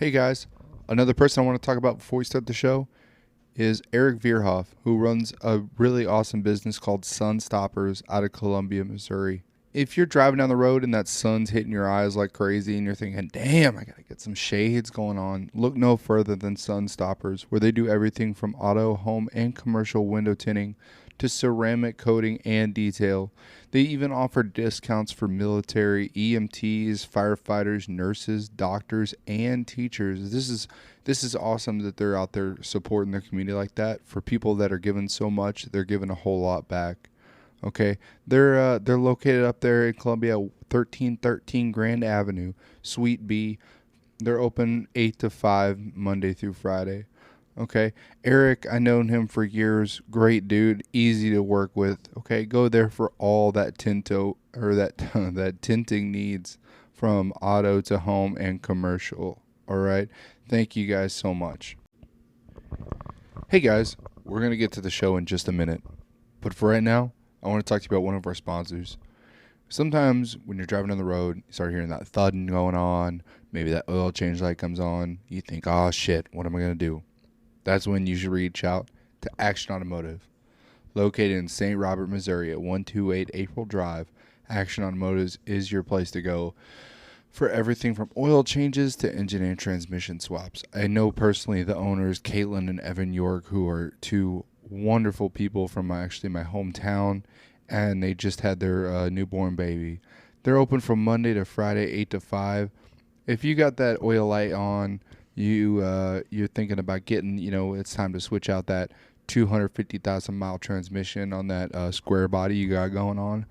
Hey guys, another person I want to talk about before we start the show is Eric Vierhoff, who runs a really awesome business called Sun Stoppers out of Columbia, Missouri. If you're driving down the road and that sun's hitting your eyes like crazy and you're thinking, damn, I gotta get some shades going on, look no further than Sun Stoppers, where they do everything from auto, home, and commercial window tinting to ceramic coating and detail. They even offer discounts for military, EMTs, firefighters, nurses, doctors, and teachers. This is awesome that they're out there supporting their community like that. For people that are giving so much, they're giving a whole lot back. Okay, they're located up there in Columbia, 1313 Grand Avenue, Suite B. They're open 8 to 5 Monday through Friday. Okay, Eric, I known him for years. Great dude, easy to work with. Okay, go there for all that tinto or that that tinting needs from auto to home and commercial. All right, thank you guys so much. Hey guys, we're gonna get to the show in just a minute, but for right now, I want to talk to you about one of our sponsors. Sometimes when you're driving on the road, you start hearing that thudding going on. Maybe that oil change light comes on. You think, oh shit, what am I gonna do? That's when you should reach out to Action Automotive. Located in St. Robert, Missouri at 128 April Drive, Action Automotive is your place to go for everything from oil changes to engine and transmission swaps. I know personally the owners, Caitlin and Evan York, who are two wonderful people from my hometown, and they just had their newborn baby. They're open from Monday to Friday, 8 to 5. If you got that oil light on, you're thinking about getting, it's time to switch out that 250,000 mile transmission on that square body you got going on.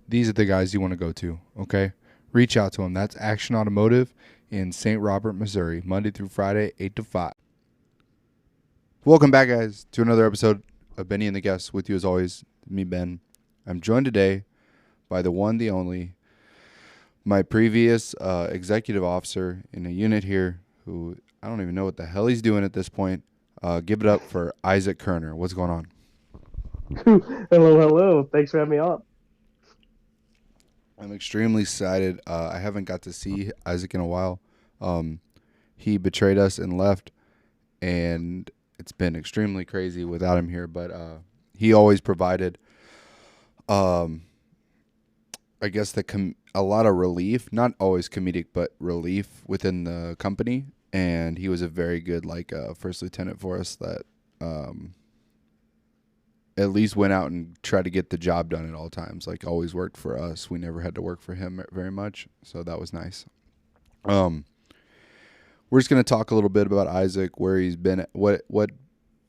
These are the guys you want to go to, okay? Reach out to them. That's Action Automotive in St. Robert, Missouri, Monday through Friday, 8 to 5. Welcome back, guys, to another episode of Benny and the Guests. With you, as always, me, Ben. I'm joined today by the one, the only, my previous executive officer in a unit here, who I don't even know what the hell he's doing at this point. Give it up for Isaac Koerner. What's going on? Hello. Thanks for having me on. I'm extremely excited. I haven't got to see Isaac in a while. He betrayed us and left, and it's been extremely crazy without him here. But he always provided, I guess, a lot of relief. Not always comedic, but relief within the company. And he was a very good, first lieutenant for us that at least went out and tried to get the job done at all times. Like, always worked for us. We never had to work for him very much, so that was nice. We're just going to talk a little bit about Isaac, where he's been, what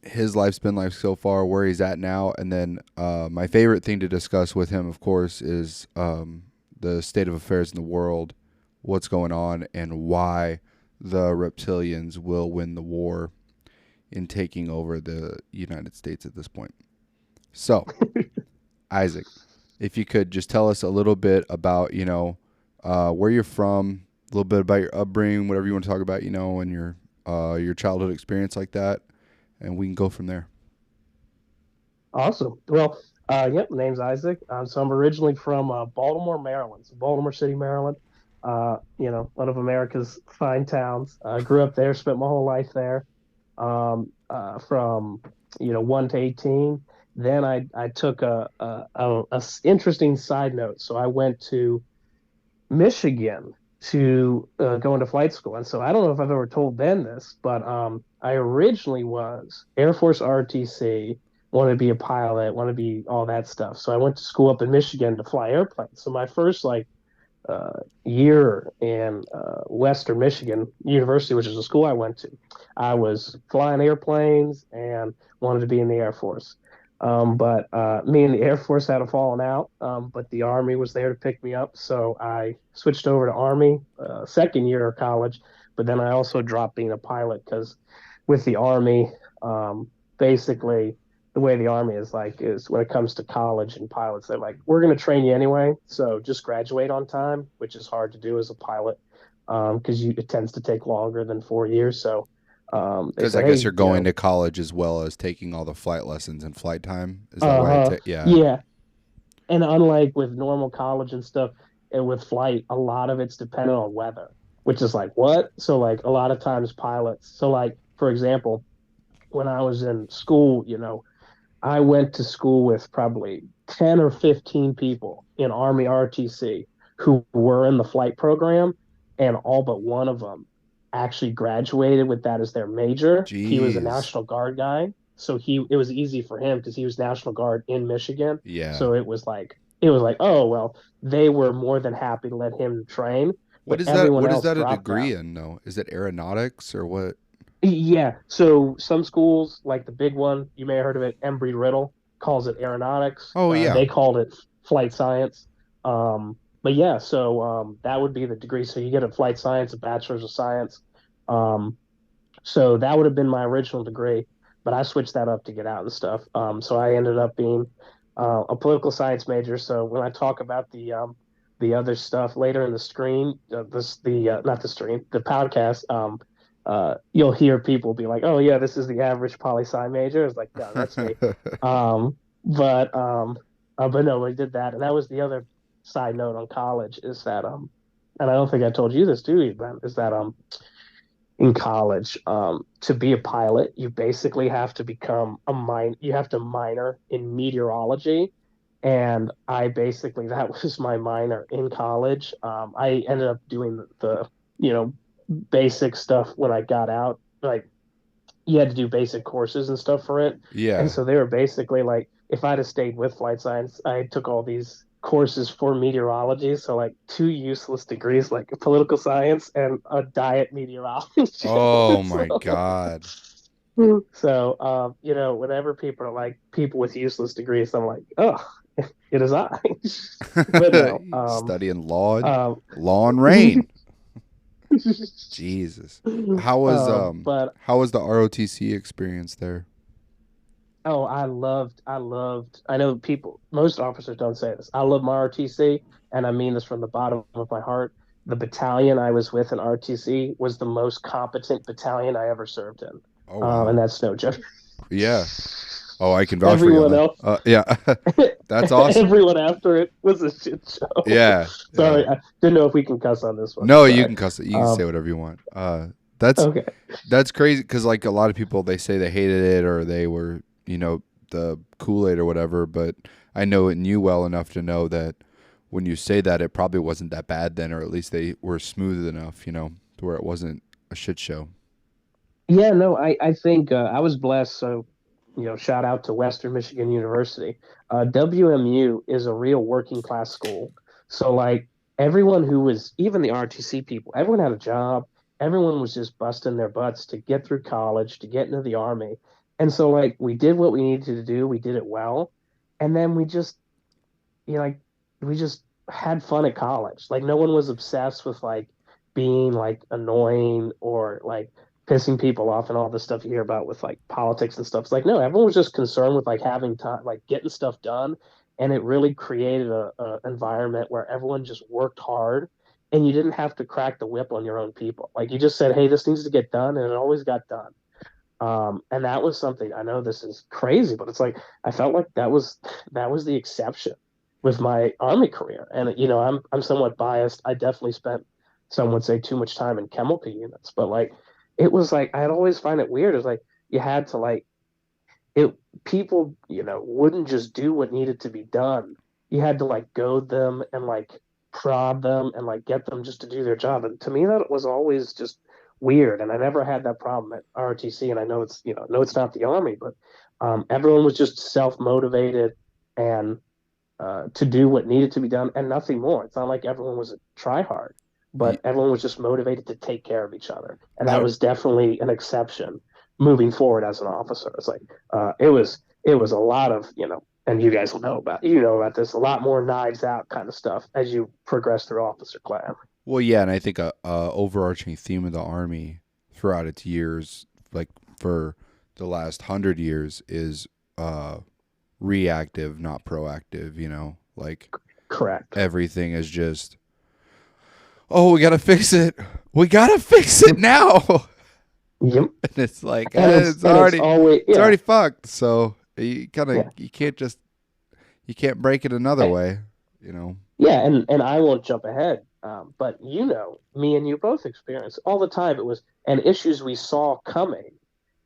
his life's been like so far, where he's at now, and then my favorite thing to discuss with him, of course, is the state of affairs in the world, what's going on, and why the reptilians will win the war in taking over the United States at this point. So, Isaac, if you could just tell us a little bit about, where you're from, a little bit about your upbringing, whatever you want to talk about, and your childhood experience like that, and we can go from there. Awesome. Well, yep, name's Isaac. So I'm originally from Baltimore, Maryland. So Baltimore City, Maryland. One of America's fine towns. Grew up there, spent my whole life there. From 1 to 18. Then I took a interesting side note. So I went to Michigan to go into flight school. And so I don't know if I've ever told Ben this, but I originally was Air Force ROTC, wanted to be a pilot, wanted to be all that stuff. So I went to school up in Michigan to fly airplanes. So my first year in Western Michigan University, which is the school I went to, I was flying airplanes and wanted to be in the Air Force. But me and the Air Force had a falling out, but the Army was there to pick me up. So I switched over to Army second year of college, but then I also dropped being a pilot because with the Army, basically the way the Army is when it comes to college and pilots, they're like, we're going to train you anyway. So just graduate on time, which is hard to do as a pilot because it tends to take longer than 4 years. So they Because I said, guess hey, you're going to college as well as taking all the flight lessons and flight time. Is that right? Yeah. yeah. And unlike with normal college and stuff, and with flight, a lot of it's dependent on weather. which is like what? So like a lot of times pilots. So like for example, when I was in school, I went to school with probably 10 or 15 people in Army RTC who were in the flight program, and all but one of them actually graduated with that as their major. He was a Jeez. National Guard guy, so it was easy for him because he was National Guard in Michigan. Yeah. So it was like, oh well, they were more than happy to let him train, What but is that? everyone What is else that a dropped degree out. in though? Is it aeronautics or what? Yeah. So some schools, like the big one, you may have heard of it, Embry-Riddle, calls it aeronautics. Oh yeah. They called it flight science. But yeah, so that would be the degree. So you get a flight science, a bachelor's of science. Um, so that would have been my original degree, but I switched that up to get out and stuff. So I ended up being a political science major. So when I talk about the other stuff later in the screen, this the not the stream, the podcast, you'll hear people be like, "Oh yeah, this is the average poli sci major." It's like, no, that's me. Um, but no, we did that, and that was the other side note on college is that and I don't think I told you this, do you, Ben? Is that in college. To be a pilot, you basically have to become you have to minor in meteorology. And I basically, that was my minor in college. I ended up doing you know, basic stuff when I got out. Like you had to do basic courses and stuff for it. And Yeah. so they were basically like, if I'd have stayed with flight science, I took all these courses for meteorology. So like two useless degrees, like political science and a diet meteorologist. Oh my so, God. whenever people are like people with useless degrees, I'm like, oh, it is I. But no, Studying law, um, law and rain. Jesus. How was but how was the ROTC experience there? oh, I know most officers don't say this. I love my RTC, and I mean this from the bottom of my heart. The battalion I was with in RTC was the most competent battalion I ever served in. Oh wow. And that's no joke. Yeah. Oh, I can vouch for you on Everyone that. else, Yeah. That's awesome. everyone after it was a shit show. Yeah. Yeah. Sorry, I didn't know if we can cuss on this one. No, you Sorry. can cuss it. You can say Um, whatever you want. That's okay. that's crazy because like a lot of people they say they hated it or they were the Kool-Aid or whatever, but I know it knew well enough to know that when you say that it probably wasn't that bad then, or at least they were smooth enough, to where it wasn't a shit show. Yeah, no, I think I was blessed. So, shout out to Western Michigan University. WMU is a real working class school. So, like, everyone who was, even the RTC people, everyone had a job. Everyone was just busting their butts to get through college, to get into the army. And so, like, we did what we needed to do. We did it well. And then like we just had fun at college. Like no one was obsessed with like being like annoying or like pissing people off and all the stuff you hear about with like politics and stuff. It's like no, everyone was just concerned with like having time, like getting stuff done, and it really created a environment where everyone just worked hard, and you didn't have to crack the whip on your own people. Like you just said, hey, this needs to get done, and it always got done. And that was something I know this is crazy, but it's like I felt like that was the exception with my army career. And I'm somewhat biased. I definitely spent some would say too much time in chemical units, but like it was like I'd always find it weird. It's like you had to like it people, wouldn't just do what needed to be done. You had to like goad them and like prod them and like get them just to do their job. And to me, that was always just weird. And I never had that problem at ROTC. And I know it's not the army, but everyone was just self motivated and to do what needed to be done and nothing more. It's not like everyone was a try hard, Y- but everyone was just motivated to take care of each other. And that I was definitely an exception moving forward as an officer. It's like it was a lot of, and you guys will know about this, a lot more knives out kind of stuff as you progress through officer class. well, yeah, and I think a overarching theme of the army throughout its years, like for the last 100 years, is reactive, not proactive. Like Correct. everything is just, oh, we gotta fix it. We gotta fix it now. Yep. And it's like And it's it's and it's already always it's yeah, already fucked. So you kind of yeah. you can't break it another way. Yeah, and I won't jump ahead, But me and you both experienced all the time. It was and issues we saw coming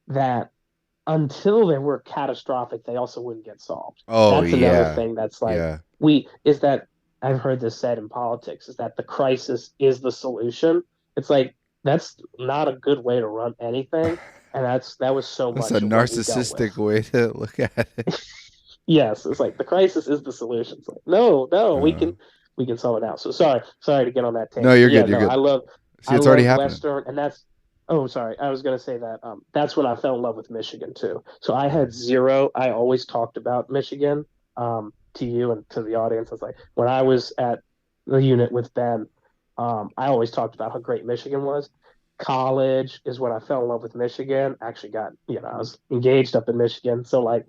that until they were catastrophic, they also wouldn't get solved. Oh That's another yeah, thing that's like yeah. we is that I've heard this said in politics is that the crisis is the solution. It's like that's not a good way to run anything, and that was so That's a much of what we dealt with. narcissistic way to look at it. Yes, it's like the crisis is the solution. It's like no, no, Uh, we can solve it now. So sorry to get on that no, tangent, you're but yeah, good. You're no, good. See, I it's already love happening. Western, and that's oh sorry, I was gonna say that that's when I fell in love with Michigan too. So I had zero. I always talked about Michigan to you and to the audience. It's like when I was at the unit with Ben, I always talked about how great Michigan was. College is when I fell in love with Michigan. Actually, I was engaged up in Michigan, so like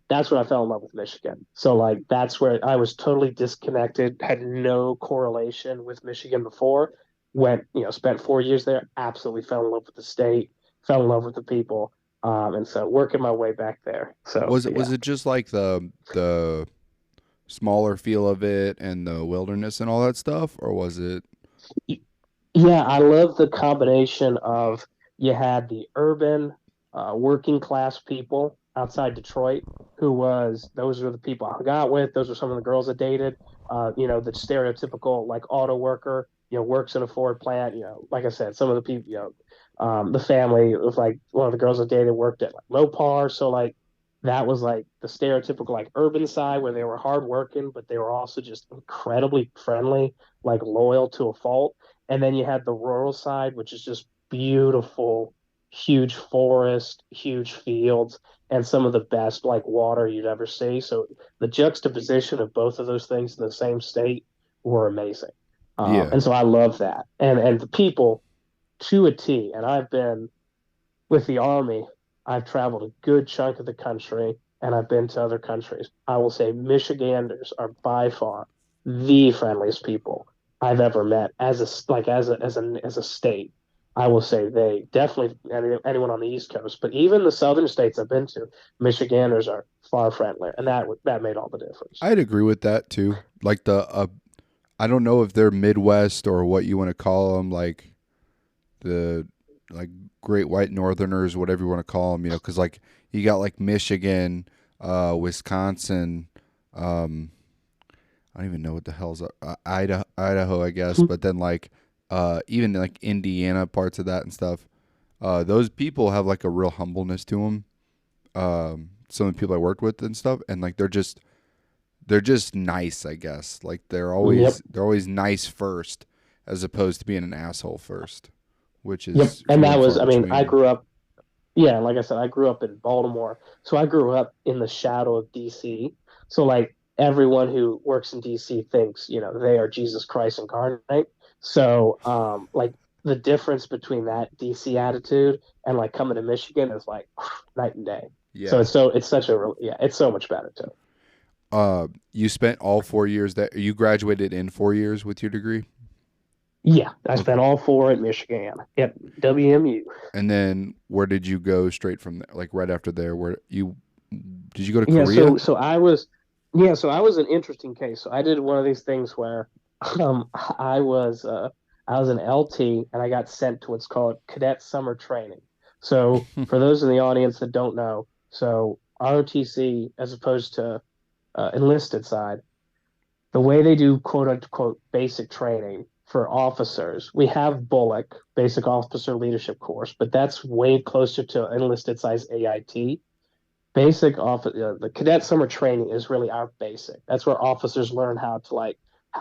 that's when I fell in love with Michigan. So like that's where I was totally disconnected, had no correlation with Michigan before. Went, spent 4 years there, absolutely fell in love with the state, fell in love with the people. And so working my way back there. So Was yeah. it just like the smaller feel of it and the wilderness and all that stuff, or was it? Yeah, I love the combination of you had the urban, working class people outside Detroit, those were the people I hung out with. Those were some of the girls I dated. The stereotypical like auto worker, works in a Ford plant. Like I said, some of the people, the family of like one of the girls I dated worked at like Mopar. So like that was like the stereotypical like urban side where they were hardworking, but they were also just incredibly friendly, like loyal to a fault. And then you had the rural side, which is just beautiful, huge forest, huge fields, and some of the best like water you'd ever see. So the juxtaposition of both of those things in the same state were amazing. Yeah, And so I love that. And the people to a T. And I've been with the Army, I've traveled a good chunk of the country and I've been to other countries. I will say Michiganders are by far the friendliest people I've ever met as a state. I will say they definitely anyone on the East Coast, but even the southern states I've been to, Michiganders are far friendlier, and that made all the difference. I'd agree with that too. Like I don't know if they're Midwest or what you want to call them, like the like Great White Northerners, whatever you want to call them. Because like you got like Michigan, Wisconsin. Um, I don't even know what the hell's Idaho, I guess. But then like even like Indiana, parts of that and stuff. Those people have like a real humbleness to them. Some of the people I worked with and stuff, and like they're just nice, I guess. Like Yep, they're always nice first, as opposed to being an asshole first, which yep, is and few that and was, far I mean, I between. grew up. Yeah, like I said, I grew up in Baltimore. So I grew up in the shadow of DC. So like everyone who works in DC thinks, they are Jesus Christ incarnate. So like the difference between that DC attitude and like coming to Michigan is like night and day. So Yeah. it's such yeah, it's so much better too. You spent all 4 years that you graduated in 4 years with your degree. Yeah, I Okay. spent all four at Michigan at WMU. And then where did you go straight from there? Like right after there, where you did you go to Yeah, Korea? so I was an interesting case. So I did one of these things where um I was uh I was an LT and I got sent to what's called cadet summer training. So for those in the audience that don't know, so ROTC as opposed to enlisted side, the way they do quote unquote basic training for officers, we have Bullock, basic officer leadership course, but that's way closer to enlisted size AIT. The cadet summer training is really our basic. That's where officers learn how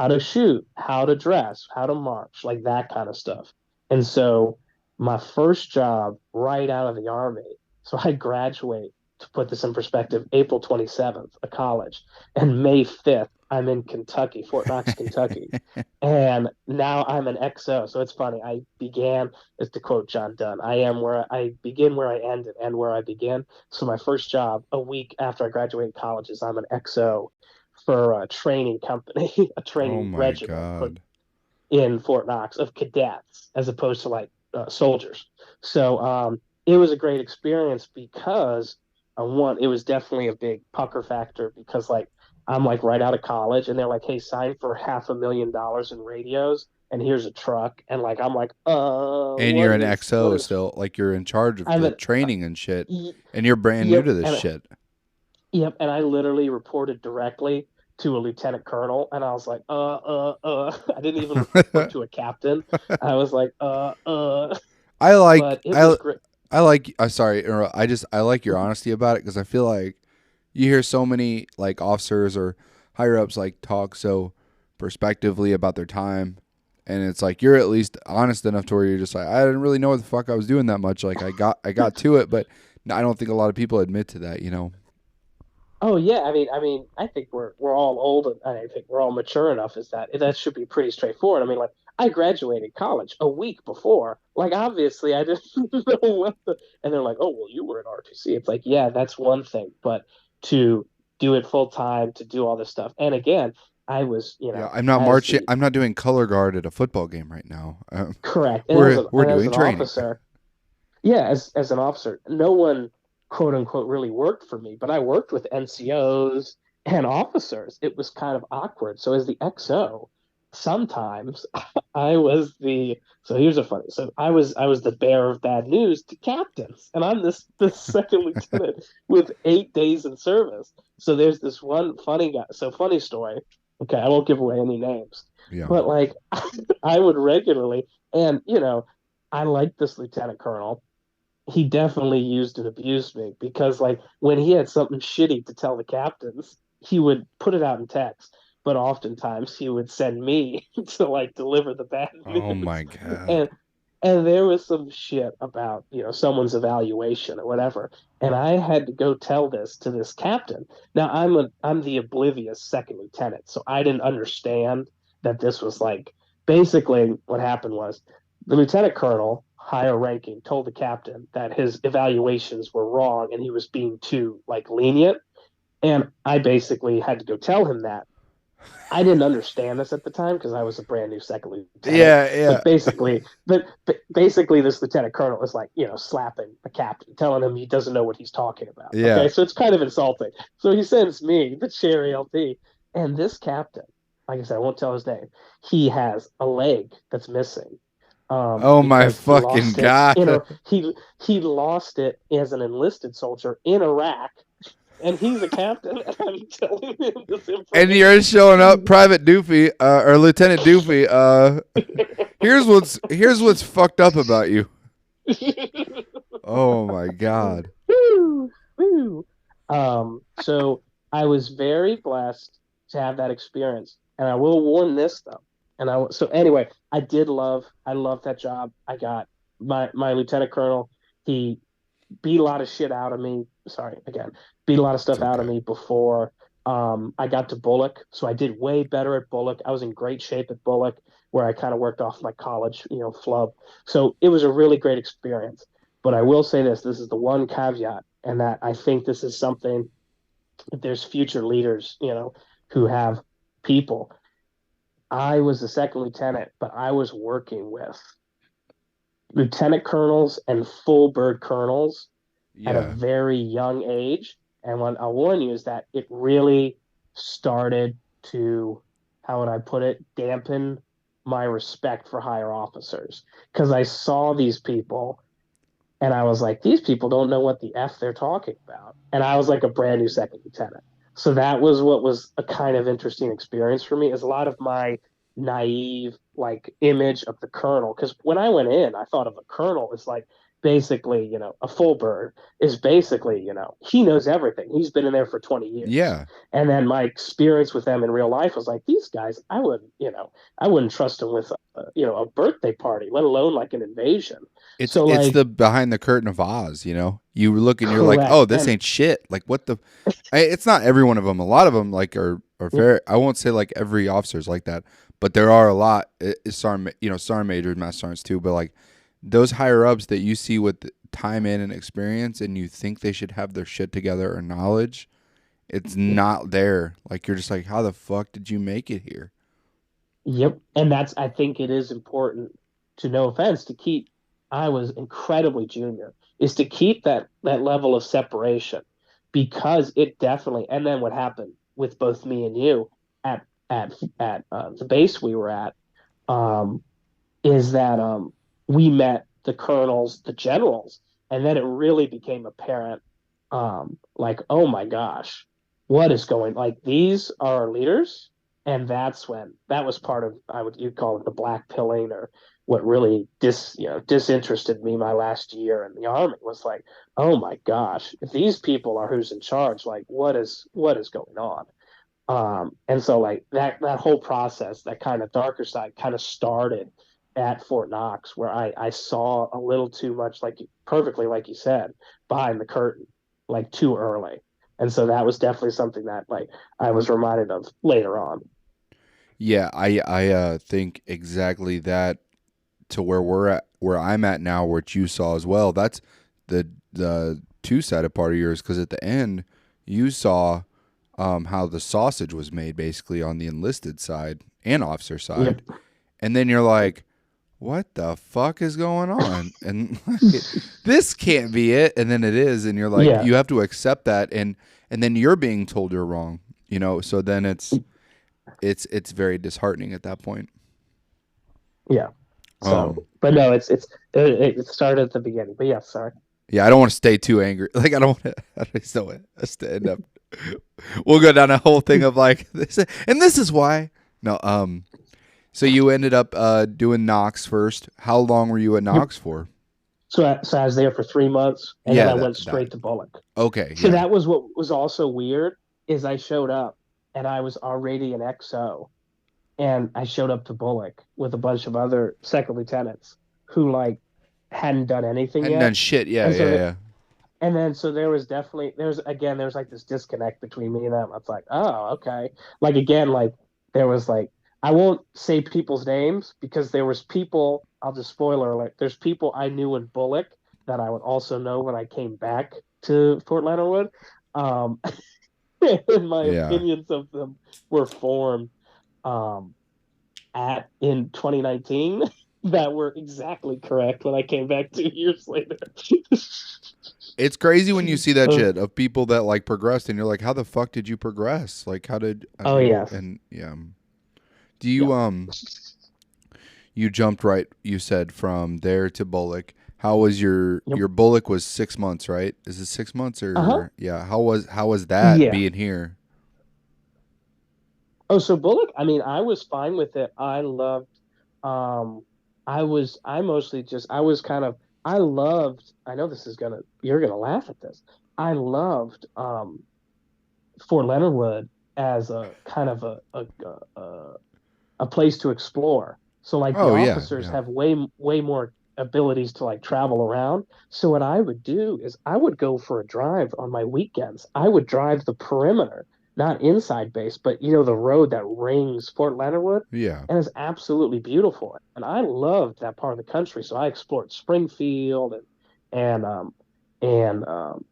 to shoot, how to dress, how to march, like that kind of stuff. And so my first job right out of the army, so I graduate, to put this in perspective, April 27th of college, and May 5th I'm in Kentucky, Fort Knox, Kentucky. And now I'm an XO. So it's funny. I began, as to quote John Donne, I begin where I end and end where I begin. So my first job a week after I graduated college is I'm an XO for a training company, a Oh training my regiment put god. in Fort Knox of cadets as opposed to like soldiers. So it was a great experience because one, it was definitely a big pucker factor because like I'm like right out of college, and they're like, "Hey, sign for $500,000 in radios, and here's a truck." And like, I'm like, And you're an what XO is?" still, like you're in charge of I'm the an, training and shit, y- and you're brand new yep, to this and shit. yep, and I literally reported directly to a lieutenant colonel, and I was like, I didn't even report to a captain. I was like, I like but it was great. I like. I sorry, I like your honesty about it because I feel like you hear so many like officers or higher ups like talk so perspectively about their time, and it's like you're at least honest enough to where you're just like I didn't really know what the fuck I was doing that much. Like I got to it, but I don't think a lot of people admit to that. You know. Oh yeah, I think we're all old, and I think we're all mature enough. Is that should be pretty straightforward. I mean, like I graduated college a week before. Like obviously, I didn't know and they're like, "Oh, well, you were in RTC." It's like, yeah, that's one thing, but to do it full time, to do all this stuff, and again, I was, Yeah, I'm not as marching. the I'm not doing color guard at a football game right now. correct, We're and as doing an training. officer, yeah, as an officer, no one quote unquote really worked for me, but I worked with NCOs and officers. It was kind of awkward. So as the XO, sometimes I was the so here's a funny. So I was the bearer of bad news to captains, and I'm this second lieutenant with 8 days in service. So there's this one funny guy. So funny story. Okay, I won't give away any names, Yeah. but like I would regularly, and I liked this lieutenant colonel. He definitely used and abused me because like when he had something shitty to tell the captains, he would put it out in text, but oftentimes he would send me to like deliver the bad Oh news. my god. And and there was some shit about, someone's evaluation or whatever. And I had to go tell this to this captain. Now I'm the oblivious second lieutenant, so I didn't understand that this was like basically what happened was the lieutenant colonel, higher ranking, told the captain that his evaluations were wrong and he was being too like lenient. And I basically had to go tell him that. I didn't understand this at the time because I was a brand new second lieutenant. Yeah, yeah, But basically, this lieutenant colonel is like, slapping the captain, telling him he doesn't know what he's talking about. yeah. Okay, so it's kind of insulting. So he sends me, the cherry LT, and this captain, like I said, I won't tell his name. He has a leg that's missing, Oh my because he fucking lost it. god. He lost it as an enlisted soldier in Iraq, and he's a captain, and I'm telling him this And you're information. showing up, Private Doofy, or Lieutenant Doofy. Here's what's fucked up about you. Oh my god. Woo, woo. So I was very blessed to have that experience, and I will warn this though. So anyway, I loved that job. I got my lieutenant colonel. He beat a lot of shit out of me. Sorry, again, beat a lot of It's stuff out of okay. me before I got to Bullock. So I did way better at Bullock. I was in great shape at Bullock, where I kind of worked off my college, flub. So it was a really great experience. But I will say this is the one caveat, and that I think this is something that there's future leaders, who have people. I was the second lieutenant, but I was working with lieutenant colonels and full bird colonels at a Yeah. very young age. And what I'll warn you is that it really started to, how would I put it, dampen my respect for higher officers. Because I saw these people and I was like, these people don't know what the F they're talking about. And I was like a brand new second lieutenant. So that was what was a kind of interesting experience for me, is a lot of my naive like image of the colonel. Because when I went in, I thought of a colonel as like basically, a full bird is basically, he knows everything. He's been in there for 20 years. Yeah. And then my experience with them in real life was like, these guys, I wouldn't trust them with, a birthday party, let alone like an invasion. So It's like, the behind the curtain of Oz, you know. You look and you're like, correct. "Oh, this ain't shit." Like what the it's not every one of them. A lot of them like are very I won't say like every officer's like that, but there are a lot sergeant, sergeant majors, master sergeants too, but like those higher ups that you see with time in and experience and you think they should have their shit together or knowledge, it's not there. Like you're just like, "How the fuck did you make it here?" Yep. And I think it is important, to no offense, to keep, I was incredibly junior, is to keep that level of separation, because it definitely, and then what happened with both me and you at the base we were at, um, is that we met the colonels, the generals, and then it really became apparent, like, oh my gosh, what is going? Like these are our leaders, and that's when that was part of I would you call it the black pilling or what really disinterested me my last year in the army was like, oh my gosh, if these people are who's in charge, like what is going on? And so like that whole process, that kind of darker side kind of started at Fort Knox where I saw a little too much, like perfectly like you said, behind the curtain, like too early. And so that was definitely something that like I was reminded of later on. Yeah, I think exactly that to where we're at, where I'm at now, which you saw as well. That's the two sided part of yours because at the end you saw how the sausage was made basically on the enlisted side and officer side, Yep. and then you're like, what the fuck is going on? And like, this can't be it. And then it is, and you're like, Yeah. you have to accept that, and then you're being told you're wrong, So then it's very disheartening at that point. Yeah. Um, So, but no, it started at the beginning. But yeah, sorry. yeah, I don't want to stay too angry. Like I don't want to. I just don't want us to end up. We'll go down a whole thing of like this, and this is why. No, So you ended up doing Knox first. How long were you at Yep. Knox for? So I was there for 3 months, and then Yeah, I that went that. straight to Bullock. Okay, So yeah. that was what was also weird is I showed up and I was already an XO, and I showed up to Bullock with a bunch of other second lieutenants who like hadn't done anything Hadn't done yet. shit. Yeah, And so yeah, that yeah. and then so there was definitely there's like this disconnect between me and them. It's like, oh, okay. Like again, like there was like I won't say people's names because there was people, I'll just spoiler alert, there's people I knew in Bullock that I would also know when I came back to Fort Leonard Wood. Um and my Yeah. opinions of them were formed um at in 2019 that were exactly correct when I came back 2 years later. It's crazy when you see that Uh, shit of people that like progressed and you're like, how the fuck did you progress? Like how did I oh mean yes. and yeah. Do you Yep. you jumped right you said from there to Bullock. How was Yep. your Bullock was 6 months, right? Is it 6 months Uh-huh. or yeah, how was that Yeah. being here? Oh, so Bullock, I mean, I was fine with it. I loved um I mostly just I was kind of I loved I know this is gonna you're gonna laugh at this. I loved Fort Leonard Wood as a kind of a place to explore. So like the Oh yeah, officers yeah. have way more abilities to like travel around. So what I would do is I would go for a drive on my weekends. I would drive the perimeter, not inside base, but the road that rings Fort Leonard Wood, Yeah. and it's absolutely beautiful. And I loved that part of the country. So I explored Springfield and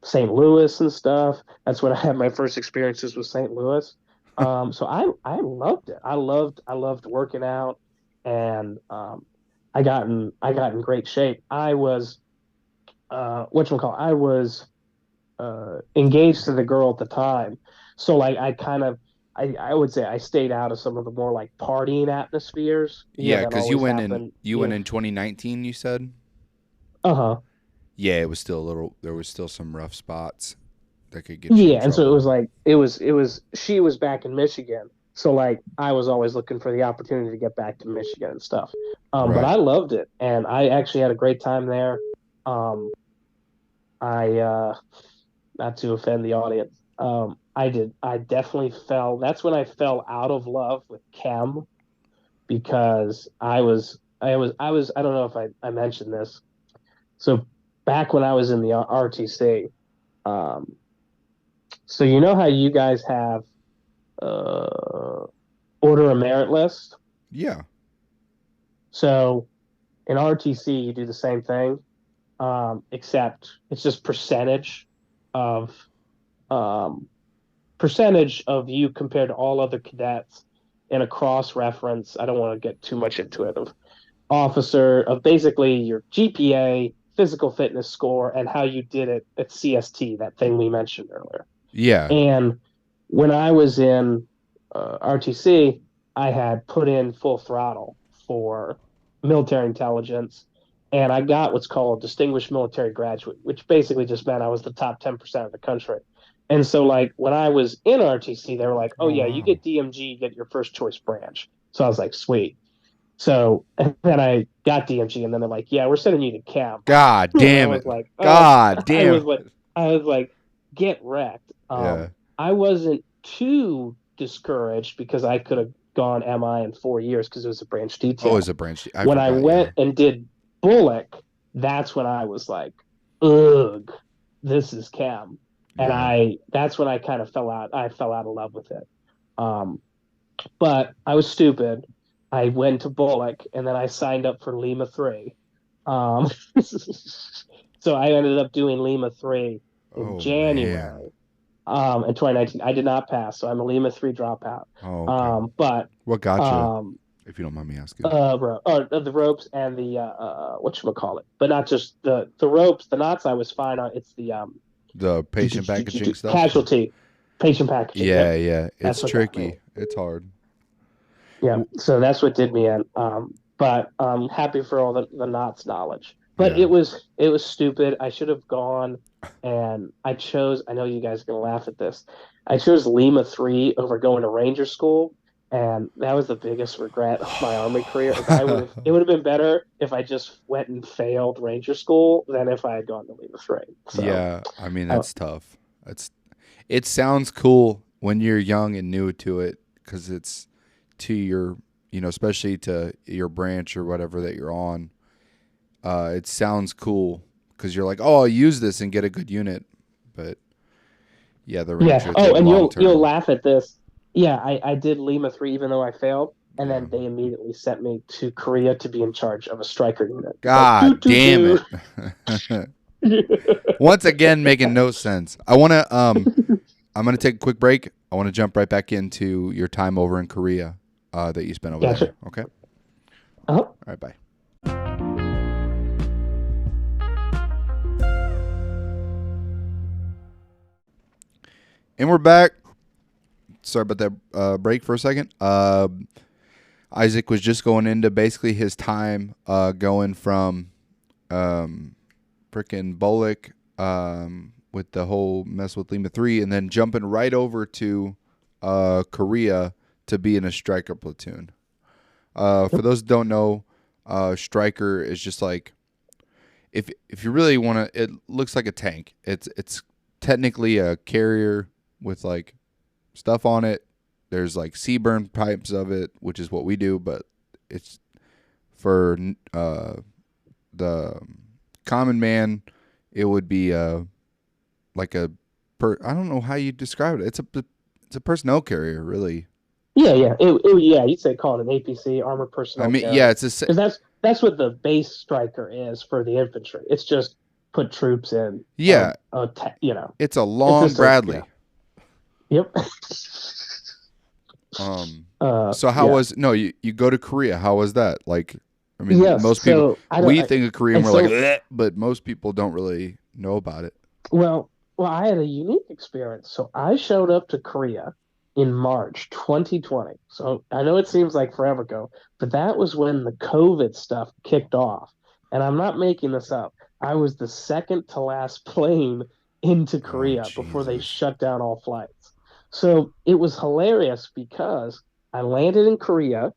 St. Louis and stuff. That's when I had my first experiences with St. Louis. So I loved it. I loved working out, and I got in great shape. I was whatchamacallit, I was engaged to the girl at the time, so like I would say I stayed out of some of the more like partying atmospheres, Yeah, that cuz always happen. you went in 2019, you said? Uh-huh. Yeah, it was still a little there was still some rough spots that could get you in Yeah, and so it trouble. was like it was she was back in Michigan. So like I was always looking for the opportunity to get back to Michigan and stuff. But Right. I loved it and I actually had a great time there. Um I not to offend the audience. I definitely fell that's when I fell out of love with chem because I don't know if I mentioned this. So back when I was in the RTC, um so you know how you guys have uh, order of merit list. Yeah. So in RTC, you do the same thing, except it's just of um, percentage of you compared to all other cadets in a cross reference. I don't want to get too much into it of officer of basically your GPA, physical fitness score, and how you did it at CST, that thing we mentioned earlier. Yeah. And when I was in RTC, I had put in full throttle for military intelligence, and I got what's called distinguished military graduate, which basically just meant I was the top 10% of the country. And so, like, when I was in RTC, they were like, oh, Oh yeah, you wow. get DMG, you get your first choice branch. So I was like, sweet. So and then I got DMG, and then they're like, yeah, we're sending you to camp. God And I damn it. was like, God I damn was like, it. I was like, get wrecked. Yeah. I wasn't too discouraged because I could have gone MI in 4 years because it was a branch Oh, it's detail. a branch. I When I forgot. Yeah. went and did Bullock, that's when I was like, ugh, this is chem. And Yeah. that's when I kind of fell out. I fell out of love with it. Um, but I was stupid. I went to Bullock and then I signed up for Lima 3. Um, so I ended up doing Lima 3 in Oh man. January in 2019. I did not pass, so I'm a Lima 3 dropout. Oh, okay. But What got you, um, if you don't mind me asking? the ropes and the whatchamacallit, but not just the ropes. The knots I was fine on. It's the The patient packaging stuff? casualty patient packaging. Yeah, Yep, yeah. It's that's what got me. tricky. It's hard. Yeah, W- so that's what did me in. But I'm happy for all the knots knowledge. But Yeah. it was stupid. I should have gone, and I chose. I know you guys are gonna laugh at this. I chose Lima 3 over going to Ranger School, and that was the biggest regret of my Army career. Is I would have it would have been better if I just went and failed Ranger School than if I had gone to Lima 3. So Yeah, I mean I, that's tough. That's it sounds cool when you're young and new to it cuz it's to your, especially to your branch or whatever that you're on. It sounds cool cuz you're like, "Oh, I'll use this and get a good unit." But yeah, the Yeah. Ranger Oh, think and long you'll term. laugh at this. Yeah, I did Lima 3 even though I failed, and Yeah. then they immediately sent me to Korea to be in charge of a striker unit. It's like God damn do. it. Once again making no sense. I'm going to take a quick break. I want to jump right back into your time over in Korea that you spent over there. Gotcha. Okay? All Uh-huh. right, bye. And we're back. Sorry about that break for a second. Isaac was just going into basically his time going from freaking Bullock with the whole mess with Lima 3 and then jumping right over to Korea to be in a striker platoon. For Yep. those that don't know, striker is just like if you really want to, it looks like a tank. It's technically a carrier with like stuff on it. There's like Seaburn types of it, which is what we do, but it's for the common man. It would be like a I don't know how you describe it. It's a personnel carrier, really. Yeah, yeah. Yeah, you'd say call it an APC, armored I personnel mean, yeah, carrier. it's a Because that's what the base striker is for the infantry. It's just put troops in yeah, it's a it's long just a, Bradley. yep. Um, so how Yeah. was no? You go to Korea. How was that? Like, I mean, Yes. most people So I don't we think of Korea and and we're like, so "Bleh," but most people don't really know about it. well, I had a unique experience. So I showed up to Korea in March 2020. So I know it seems like forever ago, but that was when the COVID stuff kicked off. And I'm not making this up. I was the second to last plane into Oh Korea before they Jesus! shut down all flights. So it was hilarious because I landed in Korea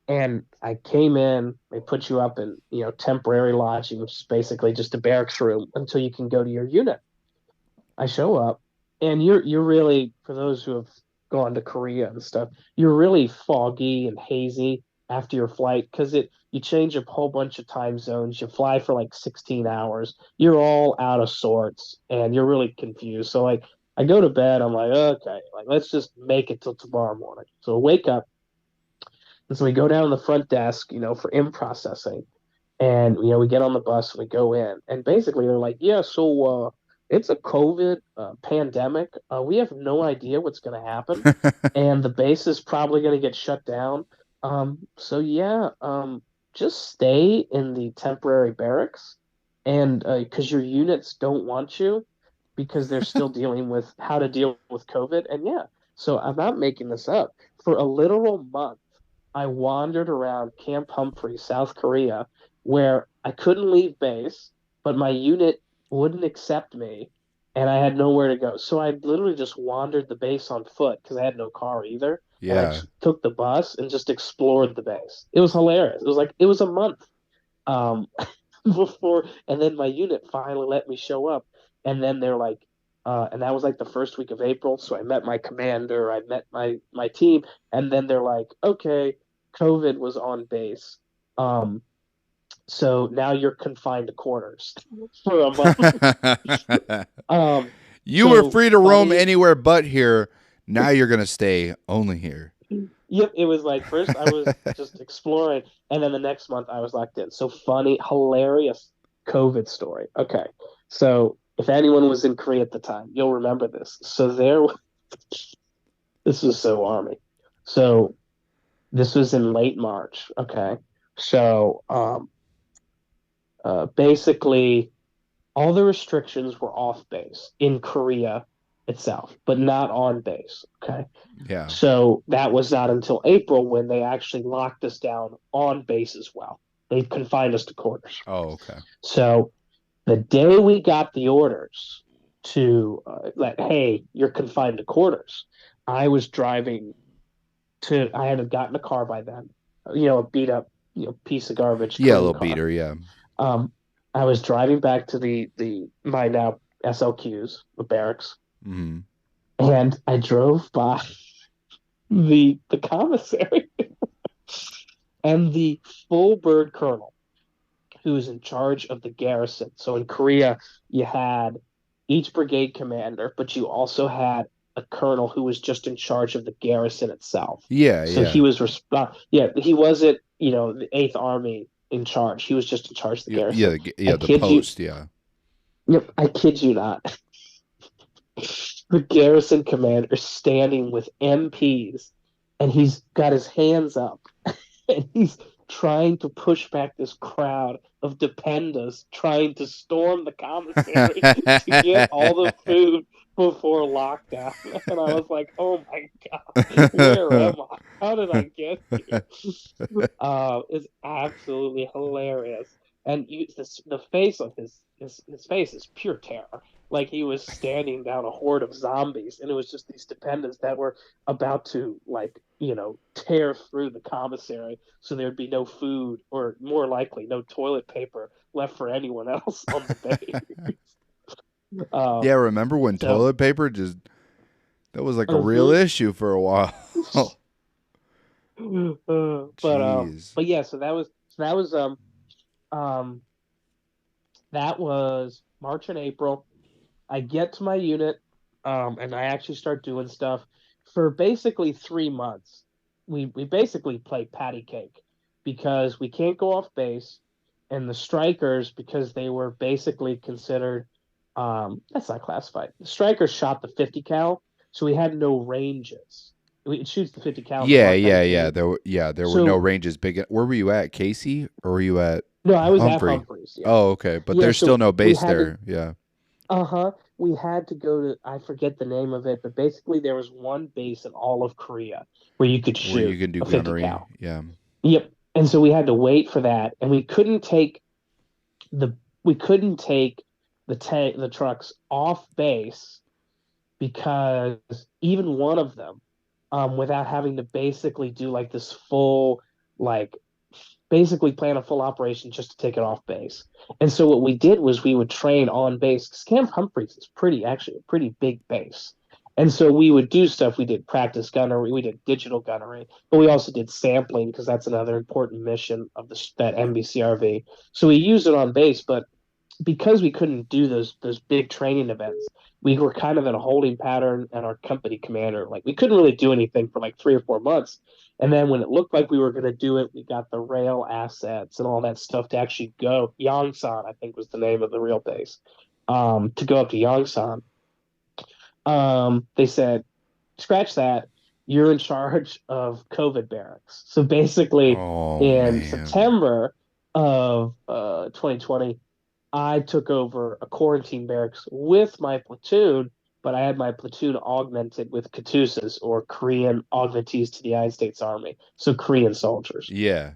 and I came in, they put you up in, temporary lodging, which is basically just a barracks room until you can go to your unit. I show up, and you're really, for those who have gone to Korea and stuff, you're really foggy and hazy after your flight because it you change a whole bunch of time zones. You fly for like 16 hours. You're all out of sorts, and you're really confused. So like, I go to bed. I'm like, okay, like let's just make it till tomorrow morning. So I wake up, and so we go down to the front desk, for in processing, and we get on the bus and we go in, and basically they're like, yeah, so it's a COVID pandemic. We have no idea what's going to happen, and the base is probably going to get shut down. So yeah, just stay in the temporary barracks, and because your units don't want you, because they're still dealing with how to deal with COVID, and yeah. So I'm not making this up. For a literal month, I wandered around Camp Humphrey, South Korea, where I couldn't leave base, but my unit wouldn't accept me, and I had nowhere to go. So I literally just wandered the base on foot because I had no car either, and I Yeah. just took the bus and just explored the base. It was hilarious. It was like it was a month um, before, and then my unit finally let me show up, and then they're like, and that was like the first week of April. So I met my commander, I met my team, and then they're like, okay, COVID was on base, um, so now you're confined to quarters for a month. Um, You were so free to roam funny. anywhere but here. Now you're going to stay only here. Yep, it was like first I was just exploring, and then the next month I was locked in. So funny, hilarious COVID story. Okay, so if anyone was in Korea at the time, you'll remember this. So this was so army. So this was in late March. Okay, so basically all the restrictions were off base in Korea itself, but not on base. Okay. Yeah. So that was not until April when they actually locked us down on base as well. They confined us to quarters. Oh, okay. So the day we got the orders to that, hey, you're confined to quarters, I was driving I had gotten a car by then, a beat up, piece of garbage Yeah, a Korean little car. beater. Yeah. Um, I was driving back to the my now SLQs, the barracks, Hmm. and I drove by the commissary and the full bird colonel who's in charge of the garrison. So in Korea, you had each brigade commander, but you also had a colonel who was just in charge of the garrison itself. Yeah, So yeah. he wasn't, the Eighth Army in charge. He was just in charge of the Yeah, garrison. I yeah, the kid you, post. Yeah. yep, I kid you not. The garrison commander standing with MPs, and he's got his hands up and he's trying to push back this crowd of dependas trying to storm the commissary to get all the food before lockdown. And I was like, oh my God, where am I? How did I get here? It's absolutely hilarious. And the face of his face is pure terror. Like he was standing down a horde of zombies, and it was just these dependents that were about to tear through the commissary, so there'd be no food, or more likely, no toilet paper left for anyone else on the base. Yeah, Um, remember when so, toilet paper just that was like a real mhm. issue for a while. Jeez. But yeah, um that was March and April. I get to my unit, and I actually start doing stuff for basically 3 months. We basically play patty cake because we can't go off base, and the strikers, because they were basically considered, that's not classified. The strikers shot the 50 cal, so we had no ranges. It shoots the 50 cal in the Yeah, Mark yeah, yeah. 19. There were no So ranges big. Where were you at, Casey, or were you at no, I was at Humphrey? Humphreys. Yeah, Oh, okay. But yeah. there's still So no we base had to there. Yeah, Uh-huh. We had to go to, I forget the name of it, but basically there was one base in all of Korea where you could where you shoot can do a 50 gunnery. cal. Yeah. Yep. And so we had to wait for that, and the we couldn't take the trucks off base because even one of them, without having to basically do like this full, like basically plan a full operation just to take it off base. And so what we did was we would train on base because Camp Humphreys is actually a pretty big base. And so we would do stuff. We did practice gunnery, we did digital gunnery, but we also did sampling because that's another important mission of that MBCRV. So we used it on base, but because we couldn't do those big training events, we were kind of in a holding pattern, and our company commander, like, we couldn't really do anything for like 3 or 4 months. And then when it looked like we were going to do it, we got the rail assets and all that stuff to actually go. Yongsan, I think, was the name of the real base. To go up to Yongsan, they said, scratch that. You're in charge of COVID barracks. So basically, Oh in man. September of 2020, I took over a quarantine barracks with my platoon, but I had my platoon augmented with Katusas or Korean augmentees to the United States Army, so Korean soldiers. Yeah.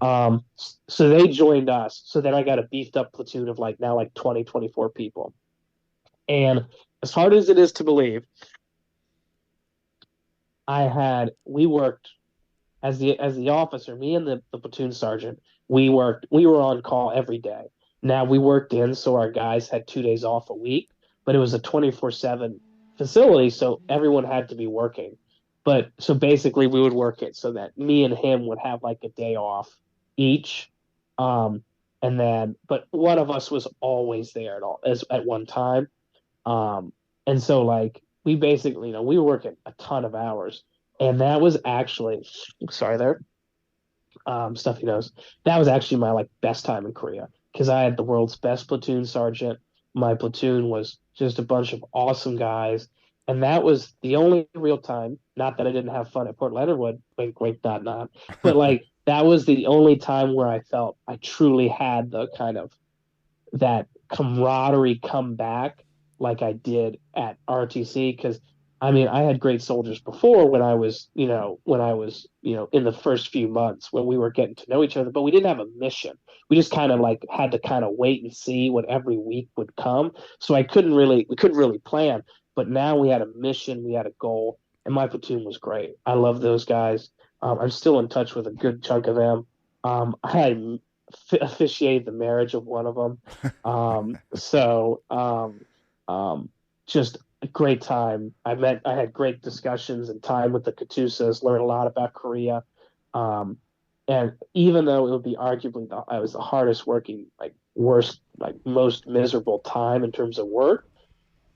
So they joined us. So then I got a beefed up platoon of like now like 20, 24 people. And as hard as it is to believe, we worked as the officer, me and the platoon sergeant, we were on call every day. Now we worked in, so our guys had 2 days off a week, but it was a 24/7 facility, so everyone had to be working. But so basically we would work it so that me and him would have like a day off each. Um and then but one of us was always there at one time. Um, and so like we basically, we were working a ton of hours. And that was actually, sorry there, stuffy nose. That was actually my like best time in Korea because I had the world's best platoon sergeant. My platoon was just a bunch of awesome guys. And that was the only real time, not that I didn't have fun at Port Leonard Wood, wink, wink, nod, nod, but like that was the only time where I felt I truly had the kind of that camaraderie come back like I did at RTC because I mean I had great soldiers before when I was in the first few months when we were getting to know each other, but we didn't have a mission. We just kind of like had to kind of wait and see what every week would come. So we couldn't really plan. But now we had a mission, we had a goal, and my platoon was great. I love those guys. I'm still in touch with a good chunk of them. I officiated the marriage of one of them. So just a great time. I had great discussions and time with the Katusas, learned a lot about Korea. Um, and even though it would be arguably I was the hardest working, like worst, like most miserable time in terms of work,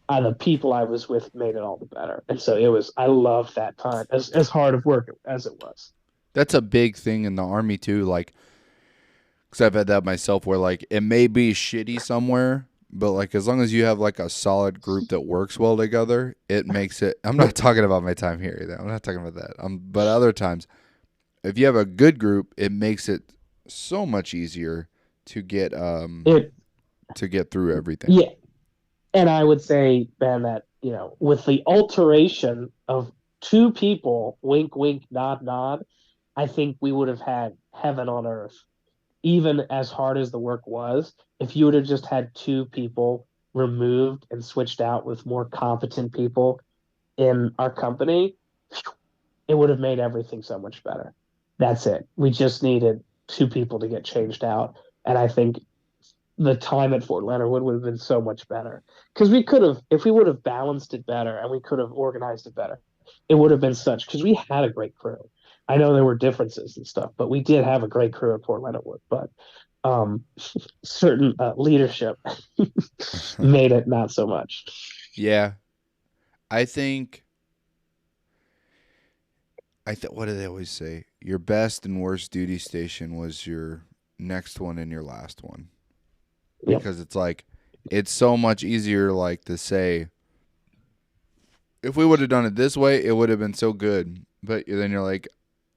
the people I was with made it all the better. And so I loved that time as hard of work as it was. That's a big thing in the army too. Like, because I've had that myself, where like it may be shitty somewhere, but like as long as you have like a solid group that works well together, it makes it. I'm not talking about my time here either. I'm not talking about that. But other times, if you have a good group, it makes it so much easier to get It, through everything. yeah, and I would say, Ben, that, with the alteration of two people, wink, wink, nod, nod, I think we would have had heaven on earth, even as hard as the work was. If you would have just had two people removed and switched out with more competent people in our company, it would have made everything so much better. That's it. We just needed two people to get changed out. And I think the time at Fort Leonard Wood would have been so much better because we could have, if we would have balanced it better and we could have organized it better, it would have been such because we had a great crew. I know there were differences and stuff, but we did have a great crew at Fort Leonard Wood. But um, certain leadership made it not so much. Yeah, I think what do they always say? Your best and worst duty station was your next one and your last one, Yep. because it's like it's so much easier like to say if we would have done it this way, it would have been so good. But then you're like,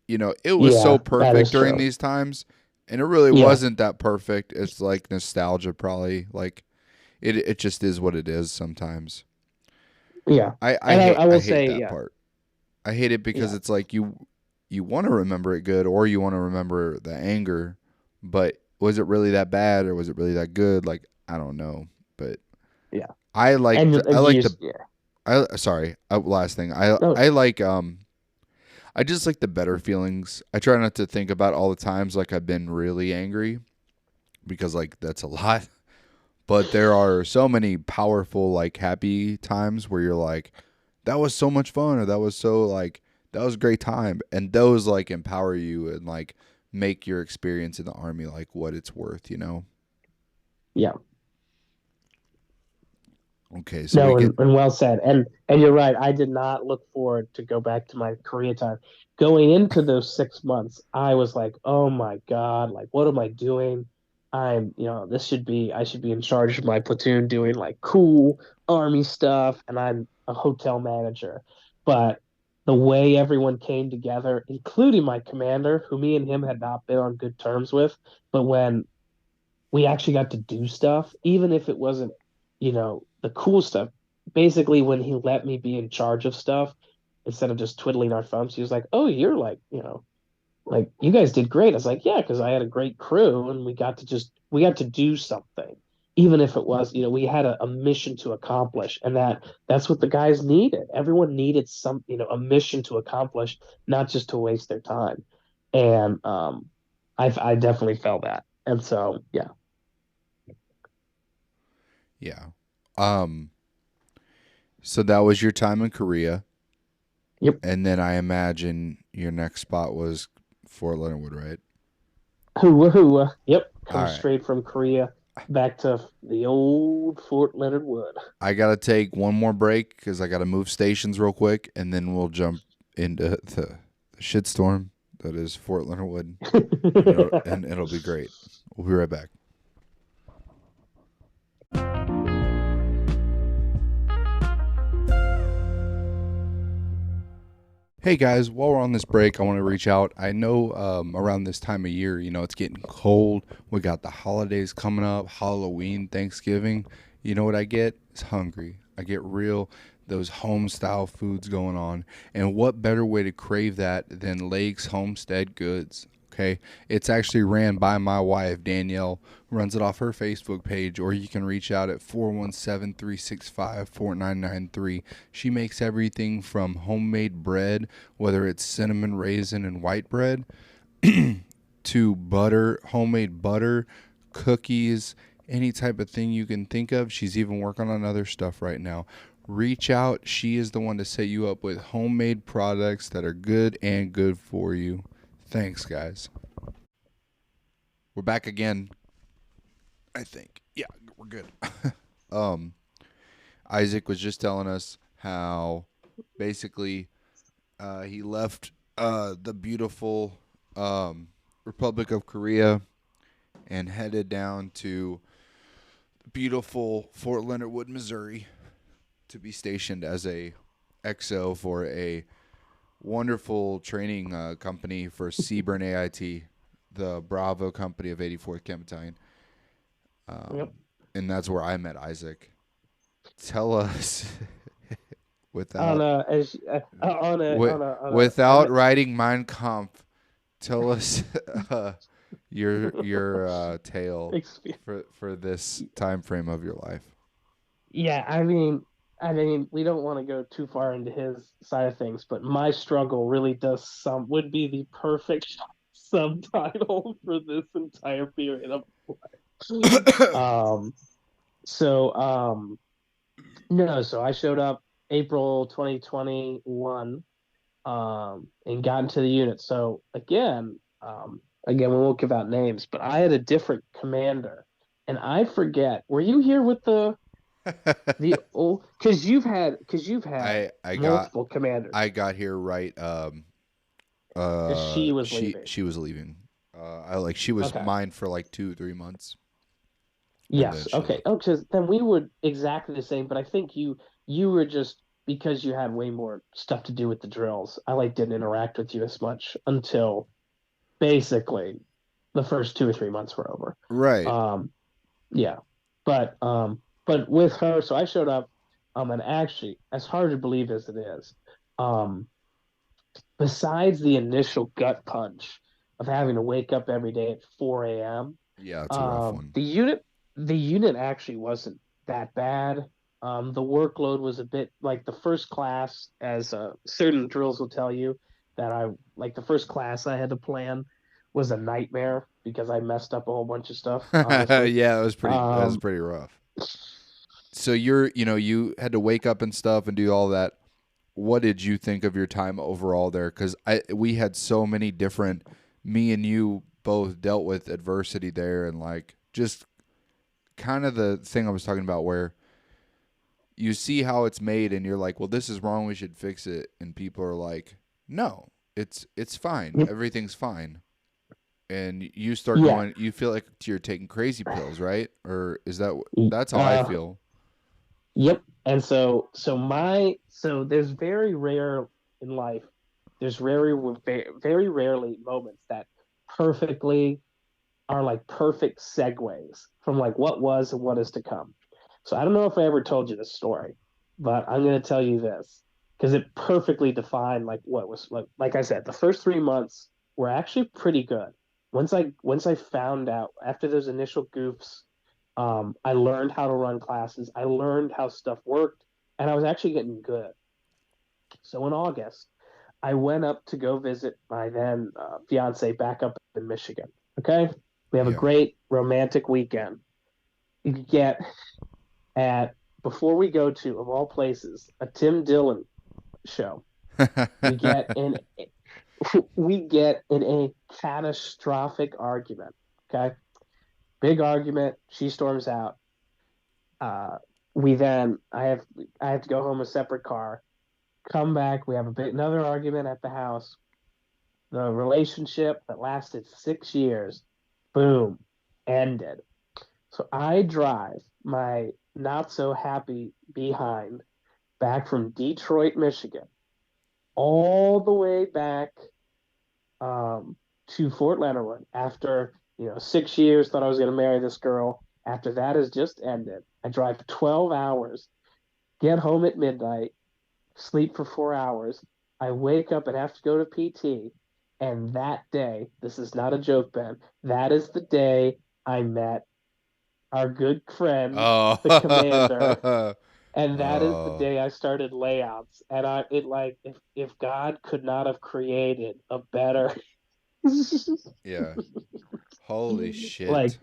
it was so Yeah, that perfect is during true. these times, and it really Yeah. wasn't that perfect. It's like nostalgia, probably. Like it just is what it is sometimes. Yeah. I And hate I I will hate say, that yeah. part. I hate it because Yeah. it's like you want to remember it good, or you want to remember the anger, but was it really that bad or was it really that good? Like I don't know, but Yeah. I And like you, the yeah. I sorry, last thing. No, I like I just like the better feelings. I try not to think about all the times like I've been really angry, because like that's a lot. But there are so many powerful like happy times where you're like, that was so much fun, or that was so like that was a great time, and those like empower you and like make your experience in the army like what it's worth. yeah. Okay, so we No, get and well said. And you're right. I did not look forward to go back to my Korea time. Going into those 6 months, I was like, oh my God, like what am I doing? I should be in charge of my platoon doing like cool army stuff, and I'm a hotel manager. But the way everyone came together, including my commander, who me and him had not been on good terms with, but when we actually got to do stuff, even if it wasn't, the cool stuff. basically when he let me be in charge of stuff instead of just twiddling our thumbs, he was like, "Oh, you're like, like you guys did great." I was like, "Yeah, because I had a great crew and we got to do something, even if it was, we had a mission to accomplish, and that's what the guys needed. Everyone needed some, a mission to accomplish, not just to waste their time." And I definitely felt that, and so yeah, Yeah. Um. So that was your time in Korea, yep. and then I imagine your next spot was Fort Leonard Wood, right? Who, yep, All come right. straight from Korea back to the old Fort Leonard Wood. I gotta take one more break because I gotta move stations real quick, and then we'll jump into the shitstorm that is Fort Leonard Wood, and it'll be great. We'll be right back. Hey guys, while we're on this break, I want to reach out. I know around this time of year, it's getting cold. We got the holidays coming up, Halloween, Thanksgiving. You know what I get? It's hungry. I get those home style foods going on. And what better way to crave that than Lakes Homestead Goods? Okay, it's actually ran by my wife, Danielle, runs it off her Facebook page, or you can reach out at 417-365-4993. She makes everything from homemade bread, whether it's cinnamon raisin and white bread, to butter, homemade butter, cookies, any type of thing you can think of. She's even working on other stuff right now. Reach out. She is the one to set you up with homemade products that are good and good for you. Thanks, guys. We're back again, I think. Yeah, we're good. um, Isaac was just telling us how basically he left the beautiful Republic of Korea and headed down to beautiful Fort Leonard Wood, Missouri, to be stationed as a XO for a wonderful training company for Seaburn AIT, the Bravo company of 84th Camp Battalion. Yep. And that's where I met Isaac. Tell us On without a as wi- on a without writing Mein Kampf, tell us uh, your tale experience. for this time frame of your life. Yeah, I mean, we don't want to go too far into his side of things, but my struggle really does some would be the perfect subtitle for this entire period of life. So no, so I showed up April 2021 and got into the unit. So again, we won't give out names, but I had a different commander, and I forget. Were you here with the old? Because you've had I got multiple commanders. I got here right. As she was She leaving. she was leaving. I like she was Okay. mine for like 2 3 months, and then Yes. she Okay. left. Oh, because then we were exactly the same, but I think you were just because you had way more stuff to do with the drills. I like didn't interact with you as much until basically the first 2 or 3 months were over. Right. Um, yeah, but with her, so I showed up, and actually, as hard to believe as it is, um, besides the initial gut punch of having to wake up every day at 4 a.m., Yeah, it's a rough um, one. the unit the unit actually wasn't that bad. The workload was a bit like the first class, as certain drills will tell you that I like the first class I had to plan was a nightmare because I messed up a whole bunch of stuff, obviously. Yeah, it was Um, pretty rough. So you had to wake up and stuff and do all that. What did you think of your time overall there? Because we had so many different. Me and you both dealt with adversity there, and like just kind of the thing I was talking about, where you see how it's made, and you're like, "Well, this is wrong. We should fix it." And people are like, "No, it's fine. yep, Everything's fine." And you start yeah, going. You feel like you're taking crazy pills, right? Or is that that's how I uh, feel? yep. And so there's very rare in life. There's very rarely moments that perfectly are like perfect segues from like what was and what is to come. So I don't know if I ever told you this story. but I'm going to tell you this because it perfectly defined like what was like I said, the first 3 months were actually pretty good. Once I found out after those initial goofs, I learned how to run classes. I learned how stuff worked, and I was actually getting good. So in August, I went up to go visit my then fiance back up in Michigan. Okay, we have a Yeah. great romantic weekend. You get at before we go to, of all places, a Tim Dillon show. We get in we get in a catastrophic argument. Okay. Big argument. She storms out. Uh we then I have to go home a separate car. Come back. We have another argument at the house. The relationship that lasted 6 years, boom, ended. So I drive my not so happy behind back from Detroit, Michigan, all the way back um, to Fort Leonard Wood after 6 years. Thought I was going to marry this girl. After that has just ended, I drive 12 hours, get home at midnight, sleep for 4 hours. I wake up and have to go to PT. And that day, this is not a joke, Ben. That is the day I met our good friend, the commander, Oh. and that is the Oh. day I started layouts. And if God could not have created a better Yeah. Holy shit. like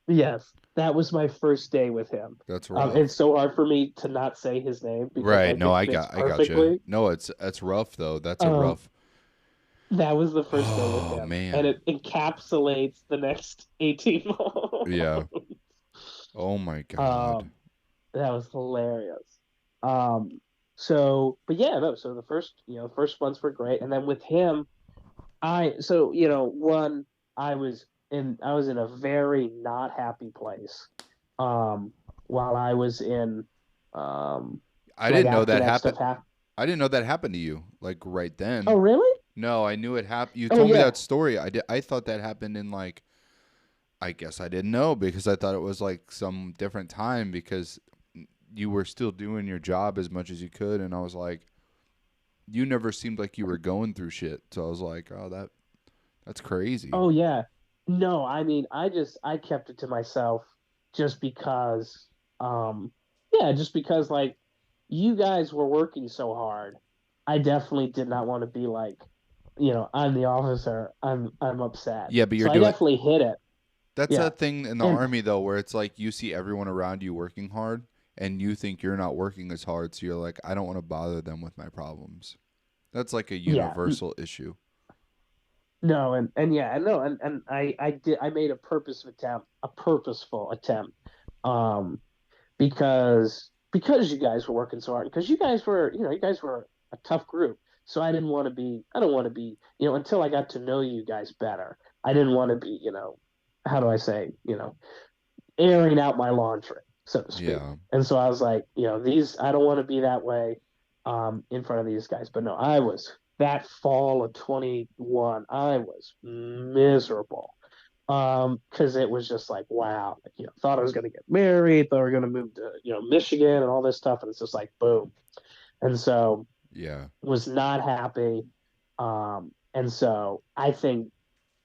yes, that was my first day with him. That's It's rough. so hard for me to not say his name because Right. like No, it fits I got you. perfectly. No, it's rough though. That's a Um, rough. that was the first day with Oh him, and man. it encapsulates the next 18 Yeah. months. Oh my God. um, that was hilarious. Um, but yeah, no. So the first months were great, and then with him, one, I was in a very not happy place, um, while I was in, um, I like didn't know after that that stuff happened. happened. I didn't know that happened to you like right Oh, then. really? No, I knew it happened. You Oh, told me that yeah. story. I thought that happened in like I guess I didn't know because I thought it was like some different time because you were still doing your job as much as you could and I was like you never seemed like you were going through shit. So I was like, "Oh, that's crazy." Oh, yeah. No, I mean, I kept it to myself just because, yeah, just because like you guys were working so hard. I definitely did not want to be like, I'm the officer. I'm upset. Yeah, but you're So I doing definitely hit it. that's a Yeah. thing in the And army though where it's like you see everyone around you working hard and you think you're not working as hard, so you're like, "I don't want to bother them with my problems." That's like a yeah, universal issue. no, and yeah, no, and I made a purposeful attempt, um, because you guys were working so hard, because you guys were a tough group. So I don't want to be, until I got to know you guys better. I didn't want to be, how do I say, airing out my laundry, so to speak. Yeah. And so I was like, I don't want to be that way, in front of these guys. But no, I was that fall of 21, I was miserable. Because it was just like, wow, like, thought I was gonna get married, thought we were gonna move to, Michigan and all this stuff, and it's just like boom. And so Yeah. was not happy. And so I think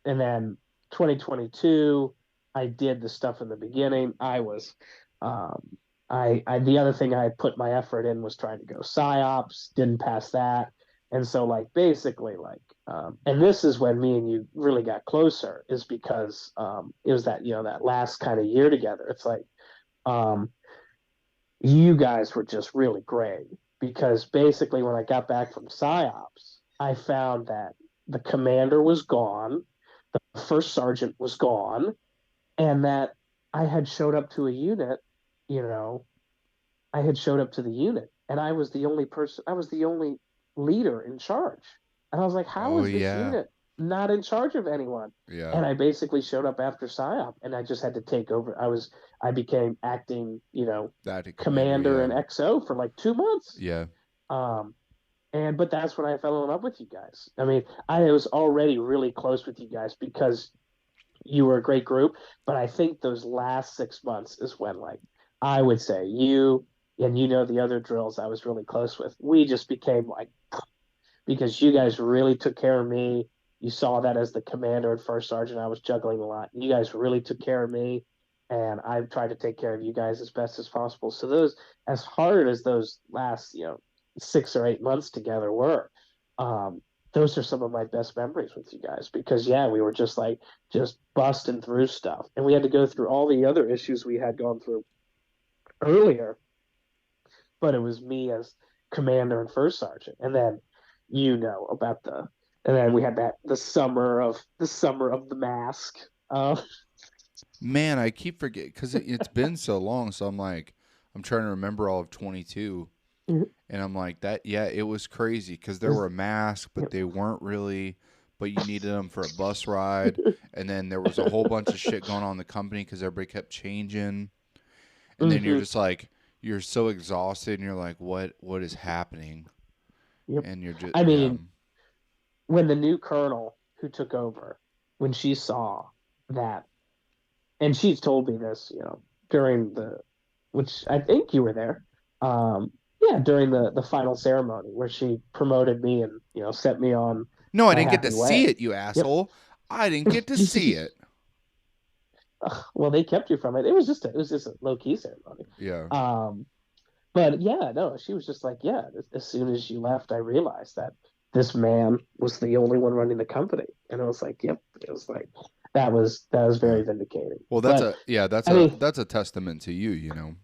and then 2022, I did the stuff in the beginning. Um, the other thing I put my effort in was trying to go psyops, didn't pass that. And so, like, basically, like, and this is when me and you really got closer, is because it was that last kind of year together. It's like, um, you guys were just really great because basically, when I got back from psyops, I found that the commander was gone, the first sergeant was gone, and that I had showed up to a unit, you know, I had showed up to the unit and I was the only leader in charge. And I was like, how Oh is this yeah. unit not in charge of anyone? Yeah. And I basically showed up after PSYOP and I just had to take over. I became acting, That commander, commander yeah. and XO for like 2 months. Yeah. Um, but that's when I fell in love with you guys. I mean, I was already really close with you guys because you were a great group. But I think those last 6 months is when, like, I would say you. and the other drills I was really close with, we just became like, because you guys really took care of me. You saw that as the commander and first sergeant, I was juggling a lot. You guys really took care of me, and I tried to take care of you guys as best as possible. So those, as hard as those last, 6 or 8 months together were, um, those are some of my best memories with you guys because yeah, we were just like just busting through stuff, and we had to go through all the other issues we had gone through earlier, but it was me as commander and first sergeant, and then about the, and then we had that the summer of the mask. Man, I keep forgetting because it's been so long. So I'm like, I'm trying to remember all of 22. It And I'm like, that, yeah, it was crazy because there was, were masks, but they weren't really, but you needed them for a bus ride. And then there was a whole bunch of shit going on in the company because everybody kept changing. And then you're mm-hmm, just like, you're so exhausted and you're like, what is happening? yep. And you're just, I yeah. mean, when the new colonel who took over, when she saw that, and she's told me this, during the, which I think you were there, yeah, during the final ceremony where she promoted me and set me on No, I my didn't get to happy see way. it, you Yep. asshole. I didn't get to see it. Well, they kept you from it. It was just a low key ceremony. Yeah. Um, but yeah, no, she was just like, yeah. As soon as you left, I realized that this man was the only one running the company, and it was like, yep. It was like that was Yeah. very vindicating. Well, But that's I mean, a testament to you, you know.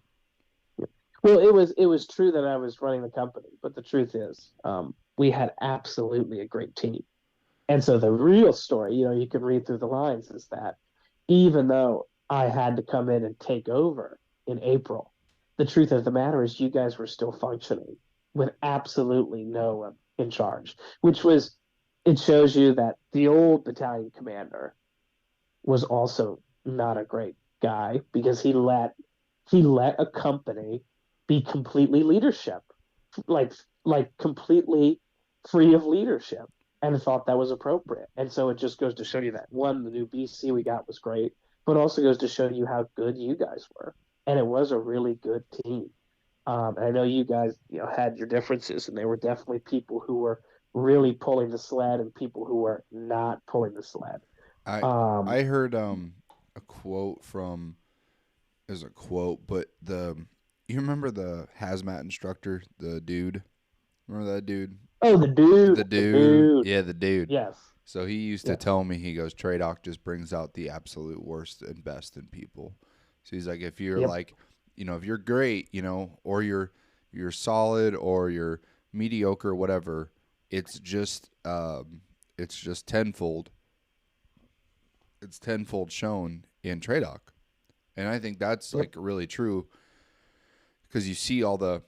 well, it was true that I was running the company, but the truth is, we had absolutely a great team. And so the real story, you can read through the lines, is that even though I had to come in and take over in April, the truth of the matter is you guys were still functioning with absolutely no one in charge, which was, it shows you that the old battalion commander was also not a great guy because he let a company be completely leadership, like like completely free of leadership, and thought that was appropriate. And so it just goes to show you that one, the new BC we got was great, but also goes to show you how good you guys were, and it was a really good team. And I know you guys, had your differences, and there were definitely people who were really pulling the sled and people who were not pulling the sled. I Um, I heard a quote from is a quote, but the you remember the hazmat instructor, the dude? Remember that dude? oh, The the dude. dude, Yeah, the dude. yes, So he used to yes, tell me, he goes, Tradoc just brings out the absolute worst and best in people. So he's like, if you're yep, like, if you're great, or you're solid or you're mediocre, whatever, it's just it's just tenfold. It's tenfold shown in Tradoc, and I think that's yep, like really true because you see all the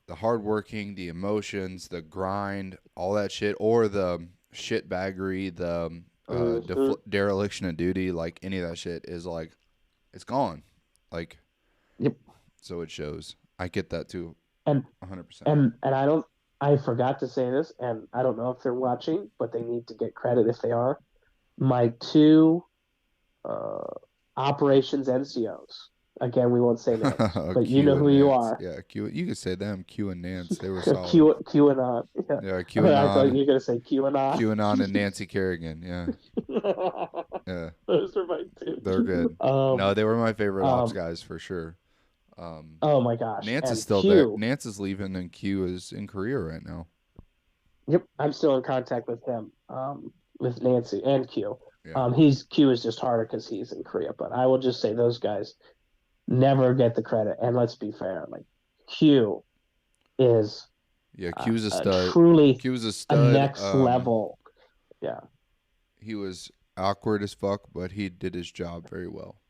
hardworking, the emotions, the grind, all that shit, or the shitbaggery, the mm-hmm, dereliction of duty, like any of that shit is like it's gone, like yep. so it shows. I get that too, And 100%. and I forgot to say this, and I don't know if they're watching, but they need to get credit if they are. My two uh, operations NCOs. Again, we won't say names, but you Q know who and you Nance, are. yeah, Q. You could say them, Q and Nance. They were solid. QAnon. Yeah. Yeah, I thought you were gonna say QAnon. QAnon, and Nancy Kerrigan. Yeah, yeah, Those are my they're two. good. No, they were my favorite ops Um, guys for sure. Um, oh my gosh. Nance is And still there. Q, Nance is leaving, and Q is in Korea right now. yep, I'm still in contact with him, with Nancy and Q. Yeah, Q is just harder because he's in Korea, but I will just say those guys never get the credit. And let's be fair, like Q is yeah. Q's a stud. truly Q was a a stud. next level. Yeah. He was awkward as fuck, but he did his job very well.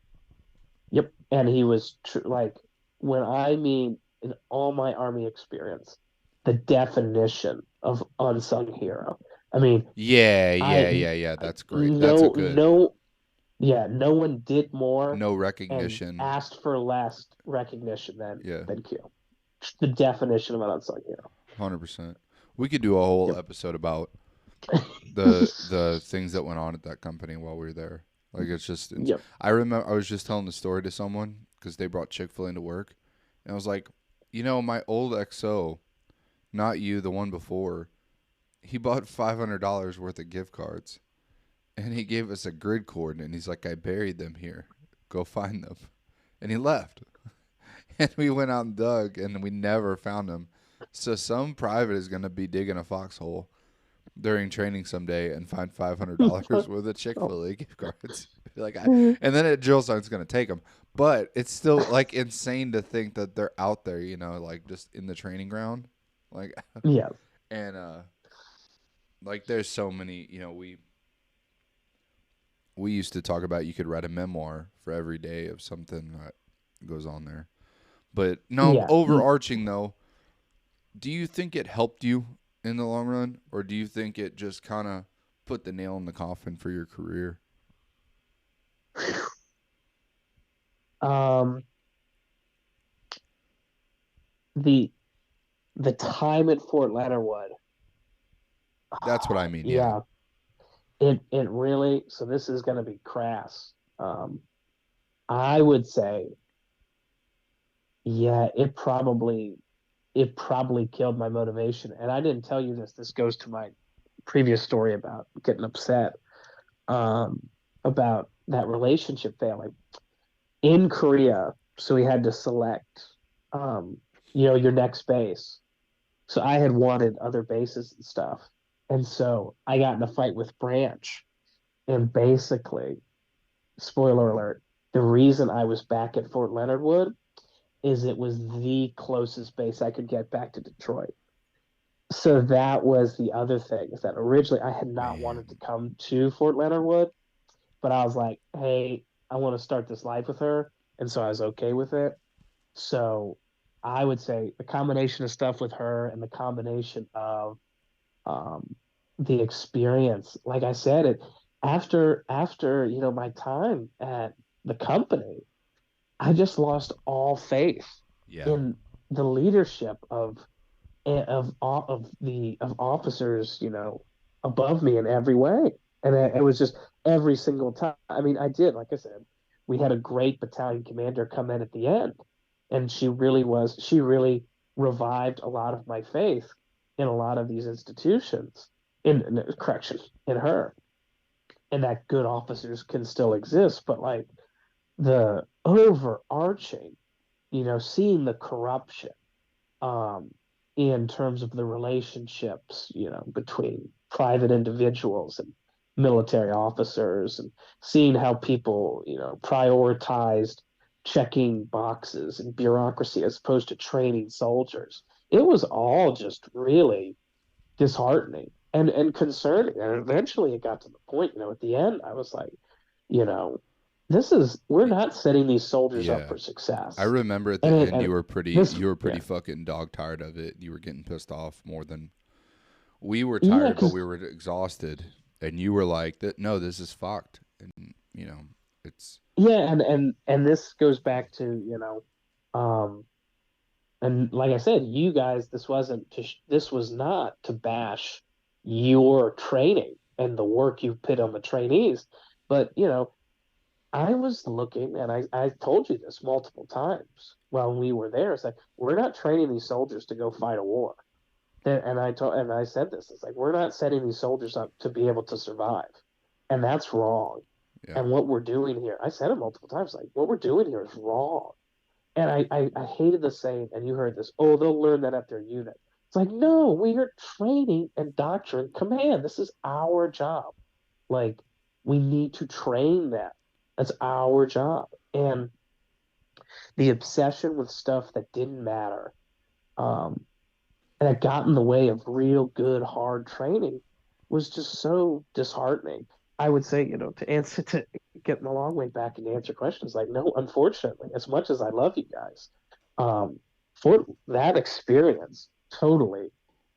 Yep. And he was like, when I mean, in all my army experience, the definition of unsung hero. I mean, Yeah, yeah, I yeah, yeah. That's great. That's a no good no yeah, no one did more no and recognition. asked for less recognition than Yeah, Q. The definition of an unsung hero. 100%. We could do a whole Yep. episode about the things that went on at that company while we were there. Like it's just, Yep. I remember I was just telling the story to someone because they brought Chick-fil-A into work, and I was like, My old XO, not you, the one before, he bought $500 worth of gift cards, and he gave us a grid cord, and he's like, I buried them here. Go find them. And he left. And we went out and dug, and we never found them. So some private is going to be digging a foxhole during training someday and find $500 worth of Oh. Chick-fil-A gift cards. And then at drill sergeant's going to take them. But it's still like insane to think that they're out there, like just in the training ground. Like, Yeah, and like there's so many, we used to talk about you could write a memoir for every day of something that goes on there. But no, yeah. overarching though, do you think it helped you in the long run, or do you think it just kind of put the nail in the coffin for your career? Um, the the time at Fort Leonard Wood, That's what I mean. Yeah. yeah, it really. So this is going to be crass. I would say, yeah, it probably killed my motivation. And I didn't tell you this. This goes to my previous story about getting upset about that relationship failing in Korea. So we had to select, um, your next base. So I had wanted other bases and stuff. And so I got in a fight with Branch. And basically, spoiler alert, the reason I was back at Fort Leonard Wood is it was the closest base I could get back to Detroit. So that was the other thing is that originally I had not wanted to Man. come to Fort Leonard Wood, but I was like, hey, I want to start this life with her. And so I was okay with it. So I would say the combination of stuff with her and the combination of um, the experience, like I said, it after my time at the company, I just lost all faith Yeah. in the leadership of officers, above me in every way. And it was just every single time. I mean, I did, like I said, we had a great battalion commander come in at the end, and she really revived a lot of my faith in a lot of these institutions, in correction, in her, and that good officers can still exist, but like the overarching, seeing the corruption um, in terms of the relationships, between private individuals and military officers, and seeing how people, prioritized checking boxes and bureaucracy as opposed to training soldiers. It was all just really disheartening and concerning. And eventually it got to the point, at the end, I was like, you know, we're not setting these soldiers up Yeah. for I success. remember at And the it, end and you were pretty this, you were pretty yeah, fucking dog tired of it. You were getting pissed off more than we were yeah, tired, but because we were exhausted. And you were like, "That no, this is fucked." And it's yeah, and this goes back to, um, and like I said, you guys, this was not to bash your training and the work you put on the trainees, but I was looking, and I told you this multiple times while we were there. It's like we're not training these soldiers to go fight a war. And I said this. It's like we're not setting these soldiers up to be able to survive, and that's wrong. yeah. And what we're doing here, I said it multiple times. Like what we're doing here is wrong. And I hated the saying, and you heard this. Oh, they'll learn that at their unit. It's like no, we are training and doctrine command. This is our job. Like we need to train them. That's our job. And the obsession with stuff that didn't matter, um, and it got in the way of real good hard training was just so disheartening. I would say, to get a long way back and to answer questions, like no, unfortunately, as much as I love you guys, um, for that experience totally,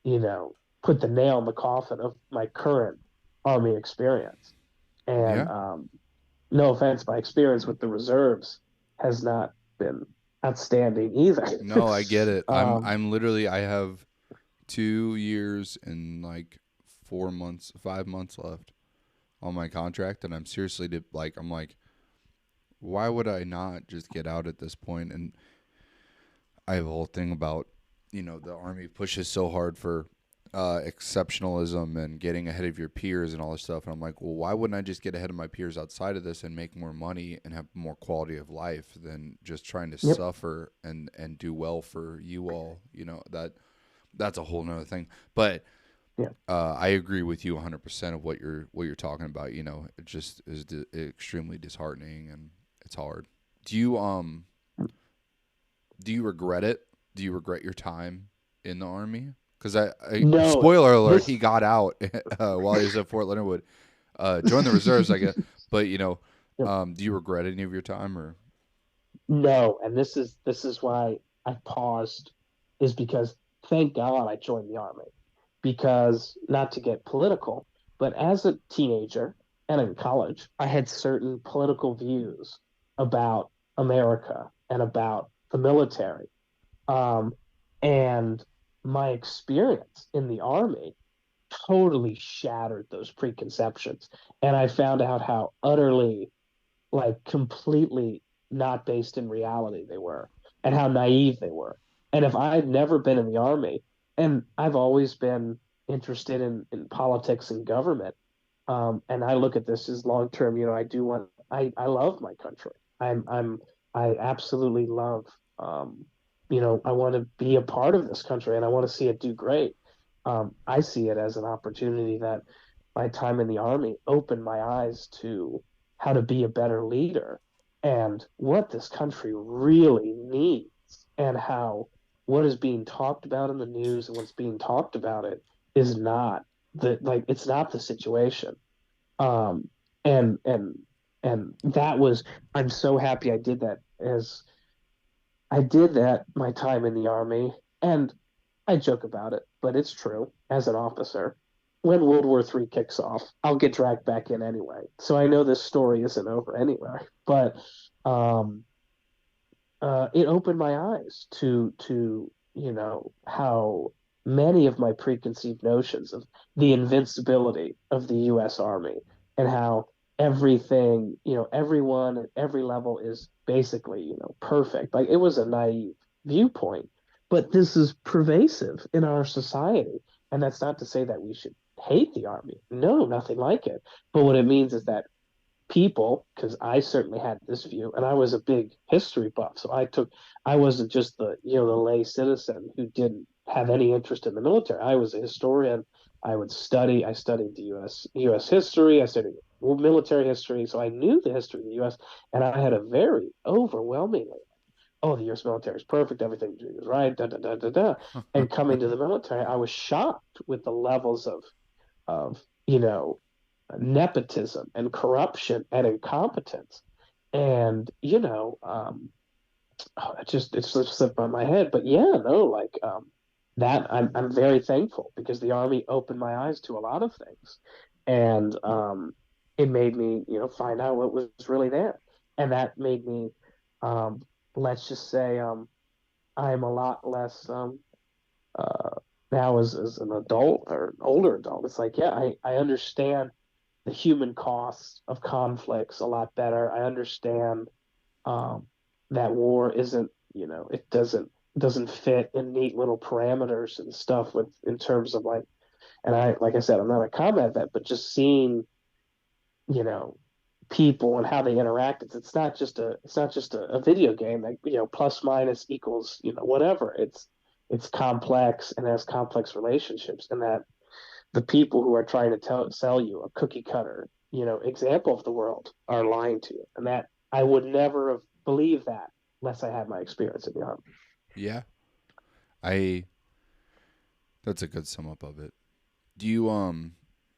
you know, put the nail in the coffin of my current army experience. And Yeah. no offense, my experience with the reserves has not been outstanding either. No, I get it. I'm um, I'm literally I have 2 years and like 4 months, 5 months left on my contract, and I'm seriously I'm like, why would I not just get out at this point? And I have a whole thing about, the Army pushes so hard for exceptionalism and getting ahead of your peers and all this stuff. And I'm like, well, why wouldn't I just get ahead of my peers outside of this and make more money and have more quality of life than just trying to Yep. suffer and do well for you all? That's a whole nother thing. But Yeah. I agree with you 100% of what you're talking about. It just is extremely disheartening and it's hard. Do you do you regret it? Do you regret your time in the army? Because No, spoiler alert, this he got out while he was at Fort Leonard Wood, joined the reserves, I guess. But do you regret any of your time or? no, and this is why I paused, is because thank God I joined the army. Because not to get political, but as a teenager and in college, I had certain political views about America and about the military. Um, and my experience in the army totally shattered those preconceptions. And I found out how utterly, like, completely not based in reality they were, and how naive they were. And if I had never been in the army, and I've always been interested in politics and government, and I look at this as long term. I love my country. I absolutely love. I want to be a part of this country, and I want to see it do great. I see it as an opportunity that my time in the army opened my eyes to how to be a better leader and what this country really needs, and how what is being talked about in the news and what's being talked about it is not it's not the situation. um and and that was I'm so happy I did that my time in the army. And I joke about it, but it's true. As an officer, when World War III kicks off, I'll get dragged back in anyway, so I know this story isn't over anyway. But um it opened my eyes to how many of my preconceived notions of the invincibility of the U.S. Army, and how everything, everyone at every level is basically, perfect. Like, it was a naive viewpoint, but this is pervasive in our society. And that's not to say that we should hate the Army. No, nothing like it. But what it means is that people, because I certainly had this view, and I was a big history buff. So I wasn't just the lay citizen who didn't have any interest in the military. I was a historian. I studied the U.S. history. I studied military history. So I knew the history of the U.S., and I had a very overwhelmingly, oh, the U.S. military is perfect. Everything is right. Da, da, da, da, da. And coming to the military, I was shocked with the levels of nepotism and corruption and incompetence. And it's just slipped by my head. But yeah, no, like, that I'm very thankful, because the army opened my eyes to a lot of things. And it made me, find out what was really there. And that made me, um, let's just say, I'm a lot less, uh, now as an adult or an older adult. It's like, yeah, I understand the human costs of conflicts a lot better. I understand, um, that war isn't, it doesn't fit in neat little parameters and stuff, with in terms of, like, and I like I said, I'm not a combat vet, but just seeing, you know, people and how they interact. It's not just a video game, like, plus minus equals, whatever. It's complex and has complex relationships, and that the people who are trying to sell you a cookie cutter, example of the world are lying to you. And that I would never have believed that unless I had my experience in the army. Yeah, I. That's a good sum up of it. Do you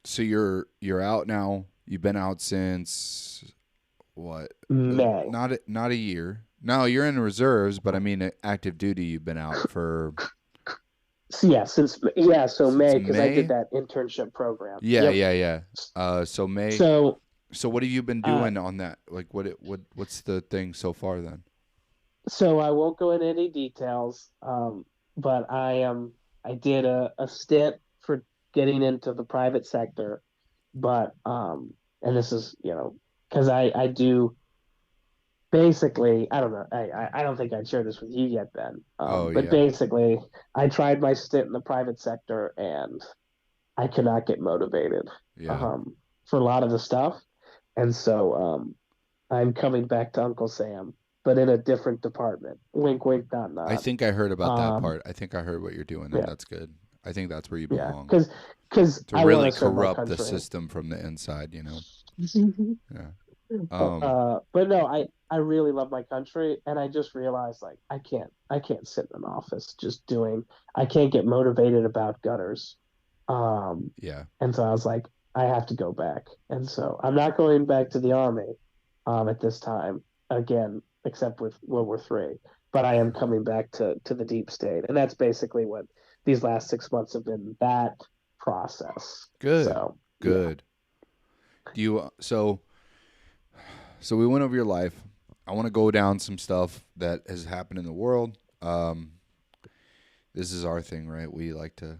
So you're out now. You've been out since what? May. Not a year. No, you're in reserves, but I mean active duty. You've been out for So yeah, so since May, because I did May. that internship program. Yeah, Yep. yeah, yeah. So May. So So what have you been uh doing on that? Like what's the thing so far then? so I won't go into any details, but I did a stint for getting into the private sector. But and this is, because I do basically, I don't know. I don't think I'd share this with you yet, Ben. Oh But yeah, basically, I tried my stint in the private sector, and I could not get motivated yeah. um, for a lot of the stuff. And so I'm coming back to Uncle Sam, but in a different department. Wink, wink, nod, I nod. think I heard about that Um, part. I think I heard what you're doing, and yeah, that's good. I think that's where you yeah, belong. because To I want really to serve my corrupt the country. system from the inside, you know. Yeah. But no, I really love my country, and I just realized like I can't sit in an office just doing. I can't get motivated about gutters. Um, Yeah. and so I was like, I have to go back, and so I'm not going back to the army, at this time again, except with World War III. But I am coming back to the deep state, and that's basically what these last 6 months have been. That process. Good. So yeah. Good. Do you so we went over your life. I want to go down some stuff that has happened in the world. This is our thing, right? We like to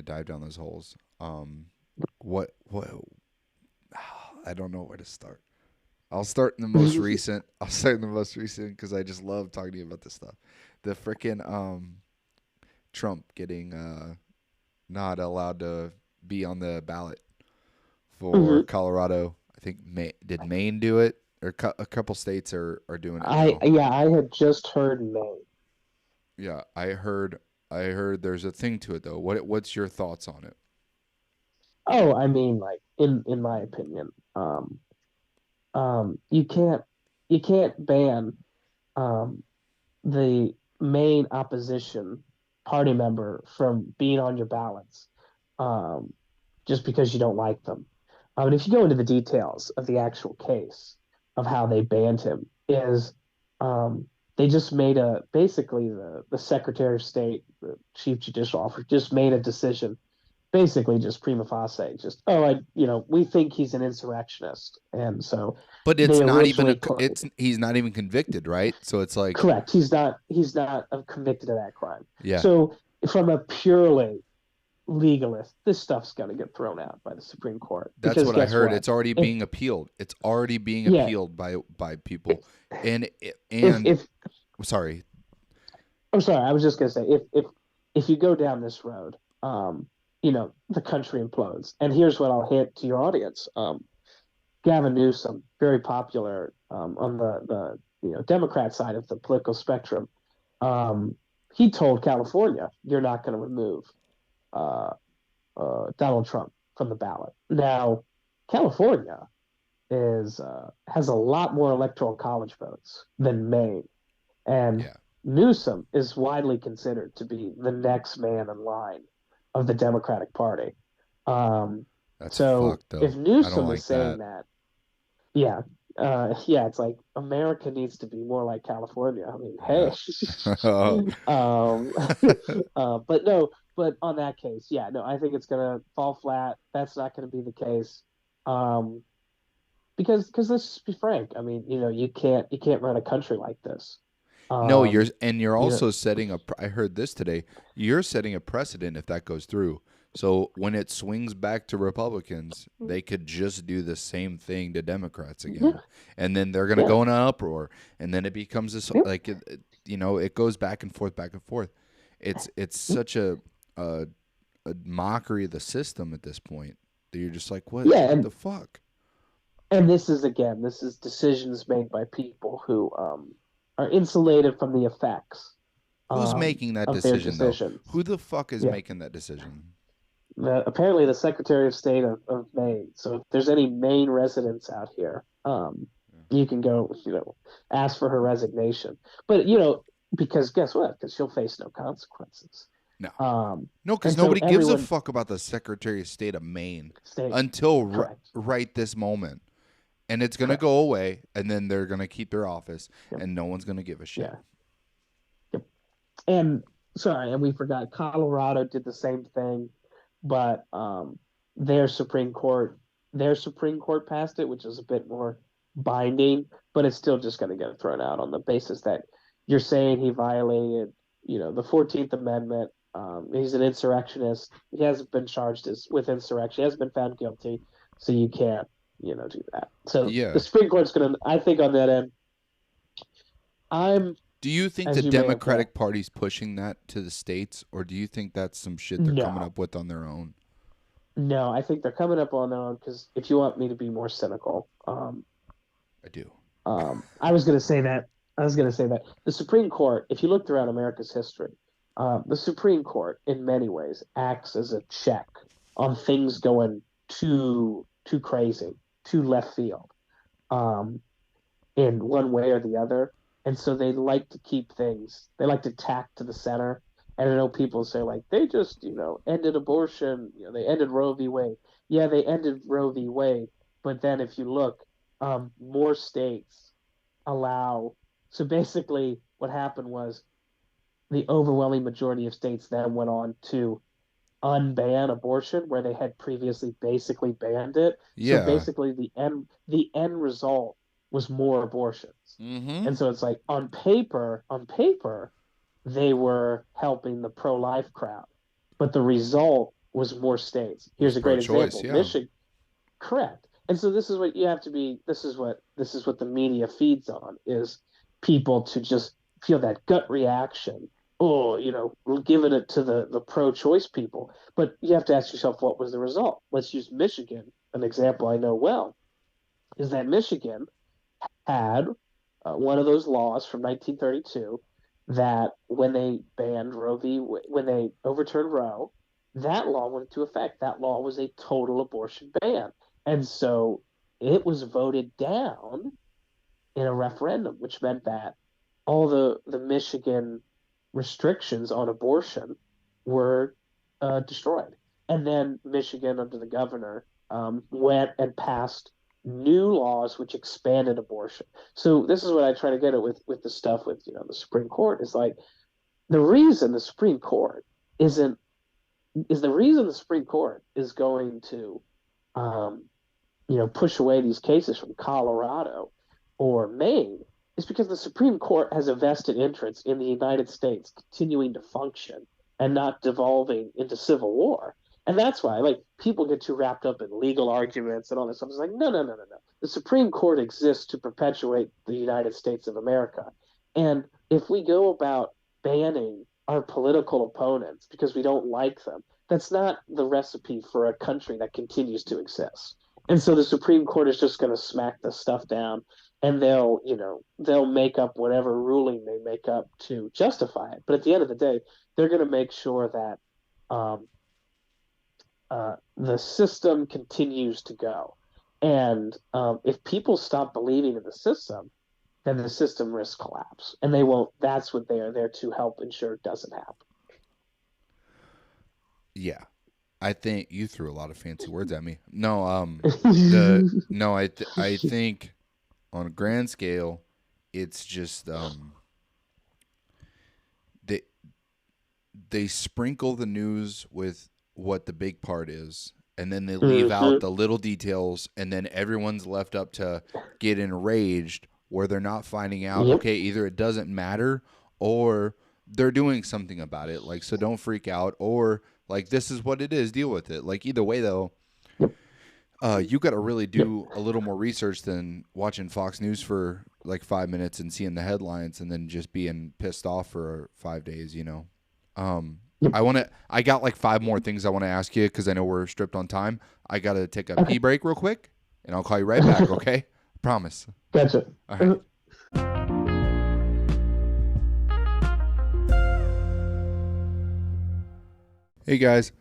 dive down those holes. What I don't know where to start. I'll start in the most recent. I'll start in the most recent because I just love talking to you about this stuff. The freaking Trump getting not allowed to be on the ballot for Mhm. Colorado. I think did Maine do it, or a couple states are doing it I now. yeah, I had just heard no. Yeah, I heard there's a thing to it though. What's your thoughts on it? Oh, I mean, like in my opinion, you can't ban um the main opposition party member from being on your ballots, um, just because you don't like them. And if you go into the details of the actual case of how they banned him, is um, they just made a basically the Secretary of State, the Chief Judicial Officer, just made a decision, basically just prima facie, just we think he's an insurrectionist, and so But they it's not even originally a. put. It's he's not even convicted, right? So it's like, Correct. He's not convicted of that crime. yeah, So from a purely legalist, this stuff's going to get thrown out by the Supreme Court that's because what I guess heard. what? It's already If being appealed. It's already being yeah, appealed by people, and if and if sorry, I'm sorry, I was just going to say if you go down this road, the country implodes. And here's what I'll hint to your audience. Gavin Newsom, very popular on the Democrat side of the political spectrum. Um, he told California, "You're not going to remove uh, Donald Trump from the ballot." Now, California is has a lot more electoral college votes than Maine, and yeah, Newsom is widely considered to be the next man in line of the Democratic Party. Um, that's so fucked if though. I don't Newsom is like saying that. that, yeah, yeah, it's like America needs to be more like California. I mean, hey, Yeah. um, but no, but on that case, yeah, no, I think it's gonna fall flat. That's not gonna be the case, um, because let's just be frank. I mean, you can't run a country like this. No, Um, you're you know, also setting a. I heard this today. You're setting a precedent if that goes through. So when it swings back to Republicans, they could just do the same thing to Democrats again, yeah, and then they're gonna yeah, go in an uproar, and then it becomes this yeah, like it goes back and forth, back and forth. It's such a a mockery of the system at this point that you're just like, what yeah, what the fuck? and this is decisions made by people who are insulated from the effects Who's making that of their decision though? Who decisions. the fuck is Yeah. making that decision? Apparently the Secretary of State of Maine. So if there's any Maine residents out here, you can go, ask for her resignation. But because guess what? Because she'll face no consequences. No. Um, No, because and so nobody gives a everyone fuck about the Secretary of State of Maine state until correct. right this moment. And it's going to Correct. go away, and then they're going to keep their office, Yep. and no one's going to give a shit. Yeah. Yep. And sorry, and we forgot Colorado did the same thing, but their Supreme Court their Supreme Court passed it, which is a bit more binding, but it's still just going to get thrown out on the basis that you're saying he violated, the 14th Amendment. He's an insurrectionist. He hasn't been charged with insurrection. He hasn't been found guilty, so you can't, do that. So the Yeah. Supreme Court's going to, I think, on that end, I'm, Do you think the as you may have guessed, Democratic Party's pushing that to the states, or do you think that's some shit they're coming no, up with on their own? no. I think they're coming up on their own because if you want me to be more cynical, I do. I was going to say that. I was going to say that the Supreme Court, if you look throughout America's history, the Supreme Court, in many ways, acts as a check on things going too crazy, too left field. Um, in one way or the other. And so they like to keep things, they like to tack to the center. And I know people say, like, they just, ended abortion, they ended Roe v. Wade. Yeah, they ended Roe v. Wade. But then if you look, more states allow. So basically, what happened was the overwhelming majority of states then went on to unban abortion where they had previously basically banned it. So Yeah. basically the end result was more abortions. Mm-hmm. And so it's like on paper, they were helping the pro-life crowd. But the result was more states. Was Here's a great pro-choice. example. Yeah. Michigan, correct. And so this is what you have to be, this is what the media feeds on is people to just feel that gut reaction. Oh, giving it to the pro-choice people. But you have to ask yourself, what was the result? Let's use Michigan, an example I know well, is that Michigan had one of those laws from 1932 that when they overturned Roe, that law went into effect. That law was a total abortion ban. And so it was voted down in a referendum, which meant that all the Michigan restrictions on abortion were destroyed. And then Michigan, under the governor, went and passed new laws which expanded abortion. So this is what I try to get at with the stuff with the Supreme Court is like the reason the Supreme Court isn't is the reason the Supreme Court is going to um, push away these cases from Colorado or Maine is because the Supreme Court has a vested interest in the United States continuing to function and not devolving into civil war. And that's why, like, people get too wrapped up in legal arguments and all this stuff. It's like, no, no, no, no, no. The Supreme Court exists to perpetuate the United States of America. And if we go about banning our political opponents because we don't like them, that's not the recipe for a country that continues to exist. And so the Supreme Court is just going to smack this stuff down and they'll make up whatever ruling they make up to justify it. But at the end of the day, they're going to make sure that the system continues to go. And if people stop believing in the system, then the system risks collapse. And they won't, that's what they are there to help ensure it doesn't happen. Yeah. I think you threw a lot of fancy words at me. No, I think on a grand scale, it's just they they sprinkle the news with what the big part is, and then they leave out Mm-hmm. the little details, and then everyone's left up to get enraged where they're not finding out. Yep. Okay, either it doesn't matter or they're doing something about it. Like, so don't freak out, or like this is what it is. Deal with it. Like either way, though, Yep. you got to really Yep. do a little more research than watching Fox News for like 5 minutes and seeing the headlines and then just being pissed off for 5 days. Um, Yep. I got like five more things I want to ask you because I know we're stripped on time. I got to take a pee Okay. break real quick and I'll call you right back. Okay. Promise. Gotcha. All right. Hey guys,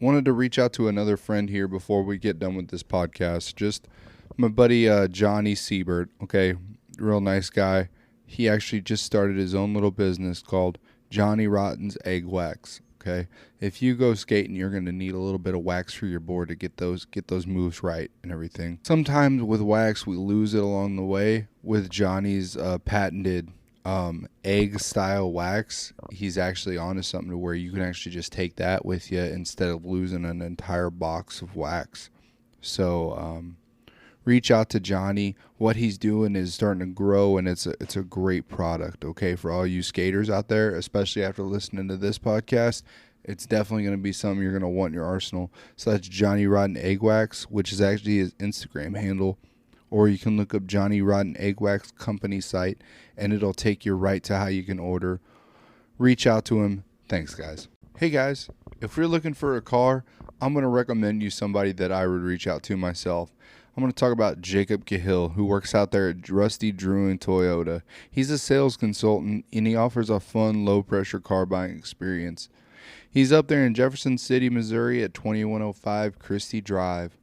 wanted to reach out to another friend here before we get done with this podcast. Just my buddy Johnny Siebert, okay, real nice guy. He actually just started his own little business called Johnny Rotten's Egg Wax. Okay, if you go skating, you're gonna need a little bit of wax for your board to get those moves right and everything. Sometimes with wax, we lose it along the way. With Johnny's patented egg style wax, he's actually onto something to where you can actually just take that with you instead of losing an entire box of wax. So reach out to Johnny. What he's doing is starting to grow, and it's a great product. Okay, for all you skaters out there, especially after listening to this podcast, it's definitely going to be something you're going to want in your arsenal. So that's Johnny Rotten Egg Wax, which is actually his Instagram handle, or you can look up Johnny Rotten Egg Wax Company site, and it'll take you right to how you can order. Reach out to him. Thanks, guys. Hey, guys, if you're looking for a car, I'm going to recommend you somebody that I would reach out to myself. I'm going to talk about Jacob Cahill, who works out there at Rusty Drew and Toyota. He's a sales consultant, and he offers a fun, low-pressure car buying experience. He's up there in Jefferson City, Missouri at 2105 Christie Drive.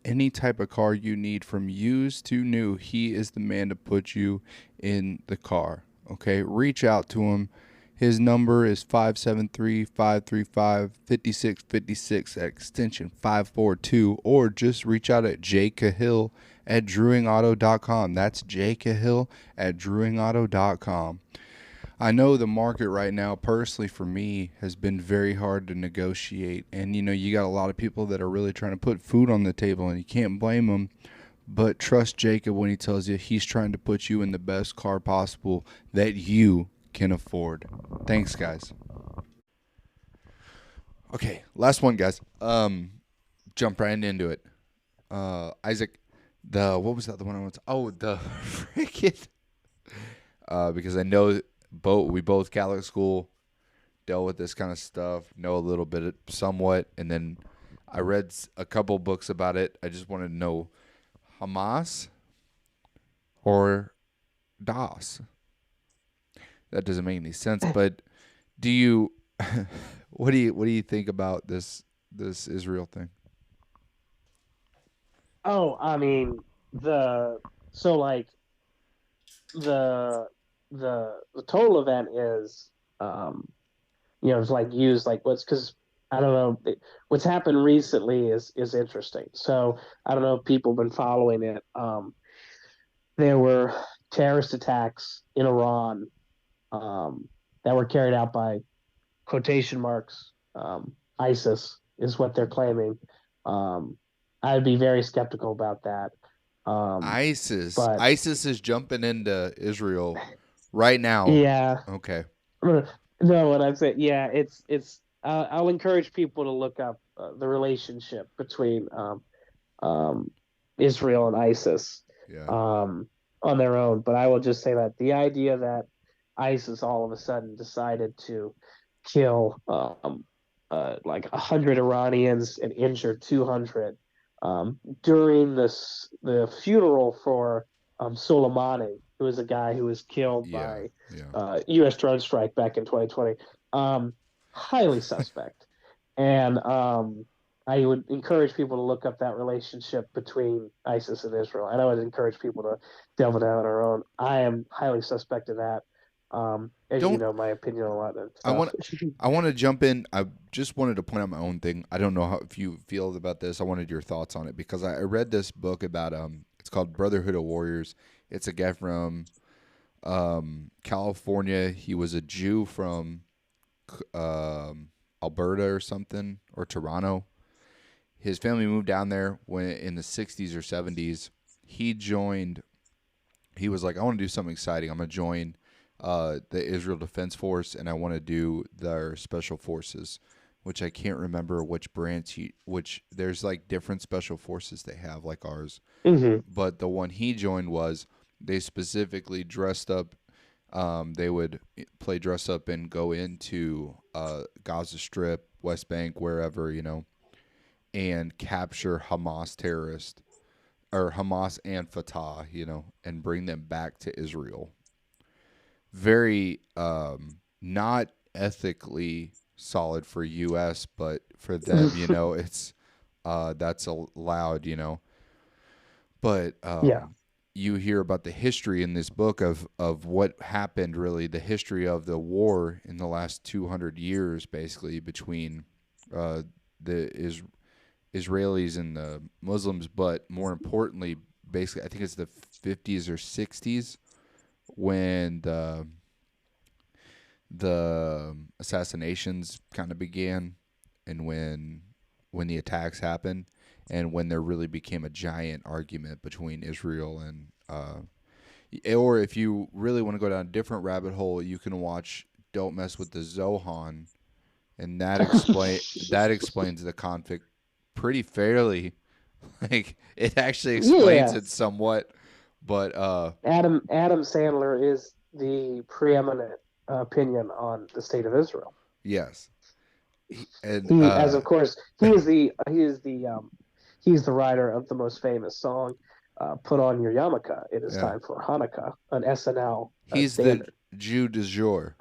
Any type of car you need from used to new, he is the man to put you in the car. Okay, reach out to him. His number is 573-535-5656 at extension 542, or just reach out at jcahill at drewingauto.com. That's jcahill at drewingauto.com. I know the market right now, personally for me, has been very hard to negotiate. And, you got a lot of people that are really trying to put food on the table, and you can't blame them. But trust Jacob when he tells you he's trying to put you in the best car possible that you can afford. Thanks, guys. Okay, last one, guys. Jump right into it. Isaac, what was the other one I want to? Oh, the freaking. Because I know we both Catholic school, dealt with this kind of stuff, know a little bit, somewhat, and then I read a couple books about it. I just wanted to know Hamas or Das. That doesn't make any sense, but do you what do you think about this Israel thing? Oh, I mean the so like the total event is it's like used like what's because I don't know what's happened recently is interesting. So I don't know if people have been following it. There were terrorist attacks in Iran that were carried out by quotation marks ISIS is what they're claiming. I'd be very skeptical about that. Um, ISIS. but ISIS is jumping into Israel right now. yeah, Okay. no, what I'm saying, yeah, it's. I'll encourage people to look up the relationship between um, Israel and ISIS Yeah. um, on their own. But I will just say that the idea that ISIS all of a sudden decided to kill like 100 Iranians and injure 200 during the funeral for Soleimani, who was a guy who was killed Yeah. by Yeah. U.S. drone strike back in 2020. Um, Highly suspect, and I would encourage people to look up that relationship between ISIS and Israel, and I would encourage people to delve it out on their own. I am highly suspect of that. As you Don't know, my opinion on a lot of I stuff. want I want to jump in. I just wanted to point out my own thing. I don't know if you feel about this. I wanted your thoughts on it because I read this book about it's called Brotherhood of Warriors. It's a guy from California. He was a Jew from Alberta or something, or Toronto. His family moved down there when in the 60s or 70s. He joined. He was like, I want to do something exciting. I'm gonna join the Israel Defense Force, and I want to do their special forces, which I can't remember which branch which there's like different special forces they have like ours, Hmm. but the one he joined was they specifically dressed up. They would play dress up and go into Gaza Strip, West Bank, wherever and capture Hamas terrorists or Hamas and Fatah, and bring them back to Israel. Very not ethically solid for U.S., but for them, it's that's allowed, But Yeah. you hear about the history in this book of what happened, really, the history of the war in the last 200 years, basically, between the Israelis and the Muslims, but more importantly, basically, I think it's the 50s or 60s when the assassinations kind of began, and when the attacks happened, and when there really became a giant argument between Israel and or if you really want to go down a different rabbit hole, you can watch Don't Mess with the Zohan, and that explains the conflict pretty fairly. Like it actually explains it Yes, somewhat, but Adam Sandler is the preeminent opinion on the state of Israel. yes. And He, as of course, he's the writer of the most famous song, "Put on Your Yarmulke." It is yeah, time for Hanukkah, an SNL he's the standard. Jew du jour.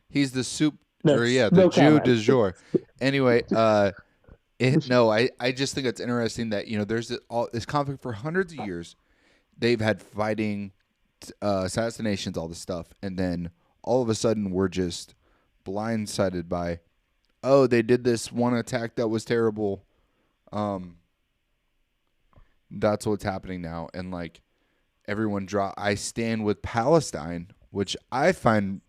He's the soup No, or yeah, the no Jew comment. du jour. Anyway, no, I just think it's interesting that there's this conflict for hundreds of years. They've had fighting, assassinations, all this stuff, and then all of a sudden we're just blindsided by, oh, they did this one attack that was terrible. Um, that's what's happening now, and like everyone draw. I stand with Palestine, which I find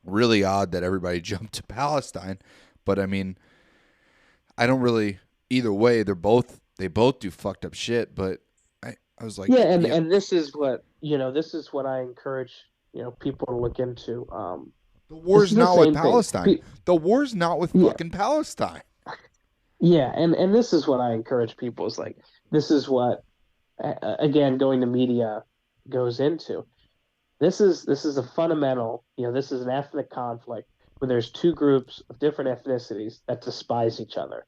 really odd that everybody jumped to Palestine, but I mean, I don't really either way. They both do fucked up shit, but I was Yeah, like, yeah, and this is what this is what I encourage people to look into. the This war's is the not with same thing. Palestine. The war's not with Yeah, fucking Palestine. yeah, and this is what I encourage people is like this is what again going to media goes into. This is a fundamental, this is an ethnic conflict where there's two groups of different ethnicities that despise each other.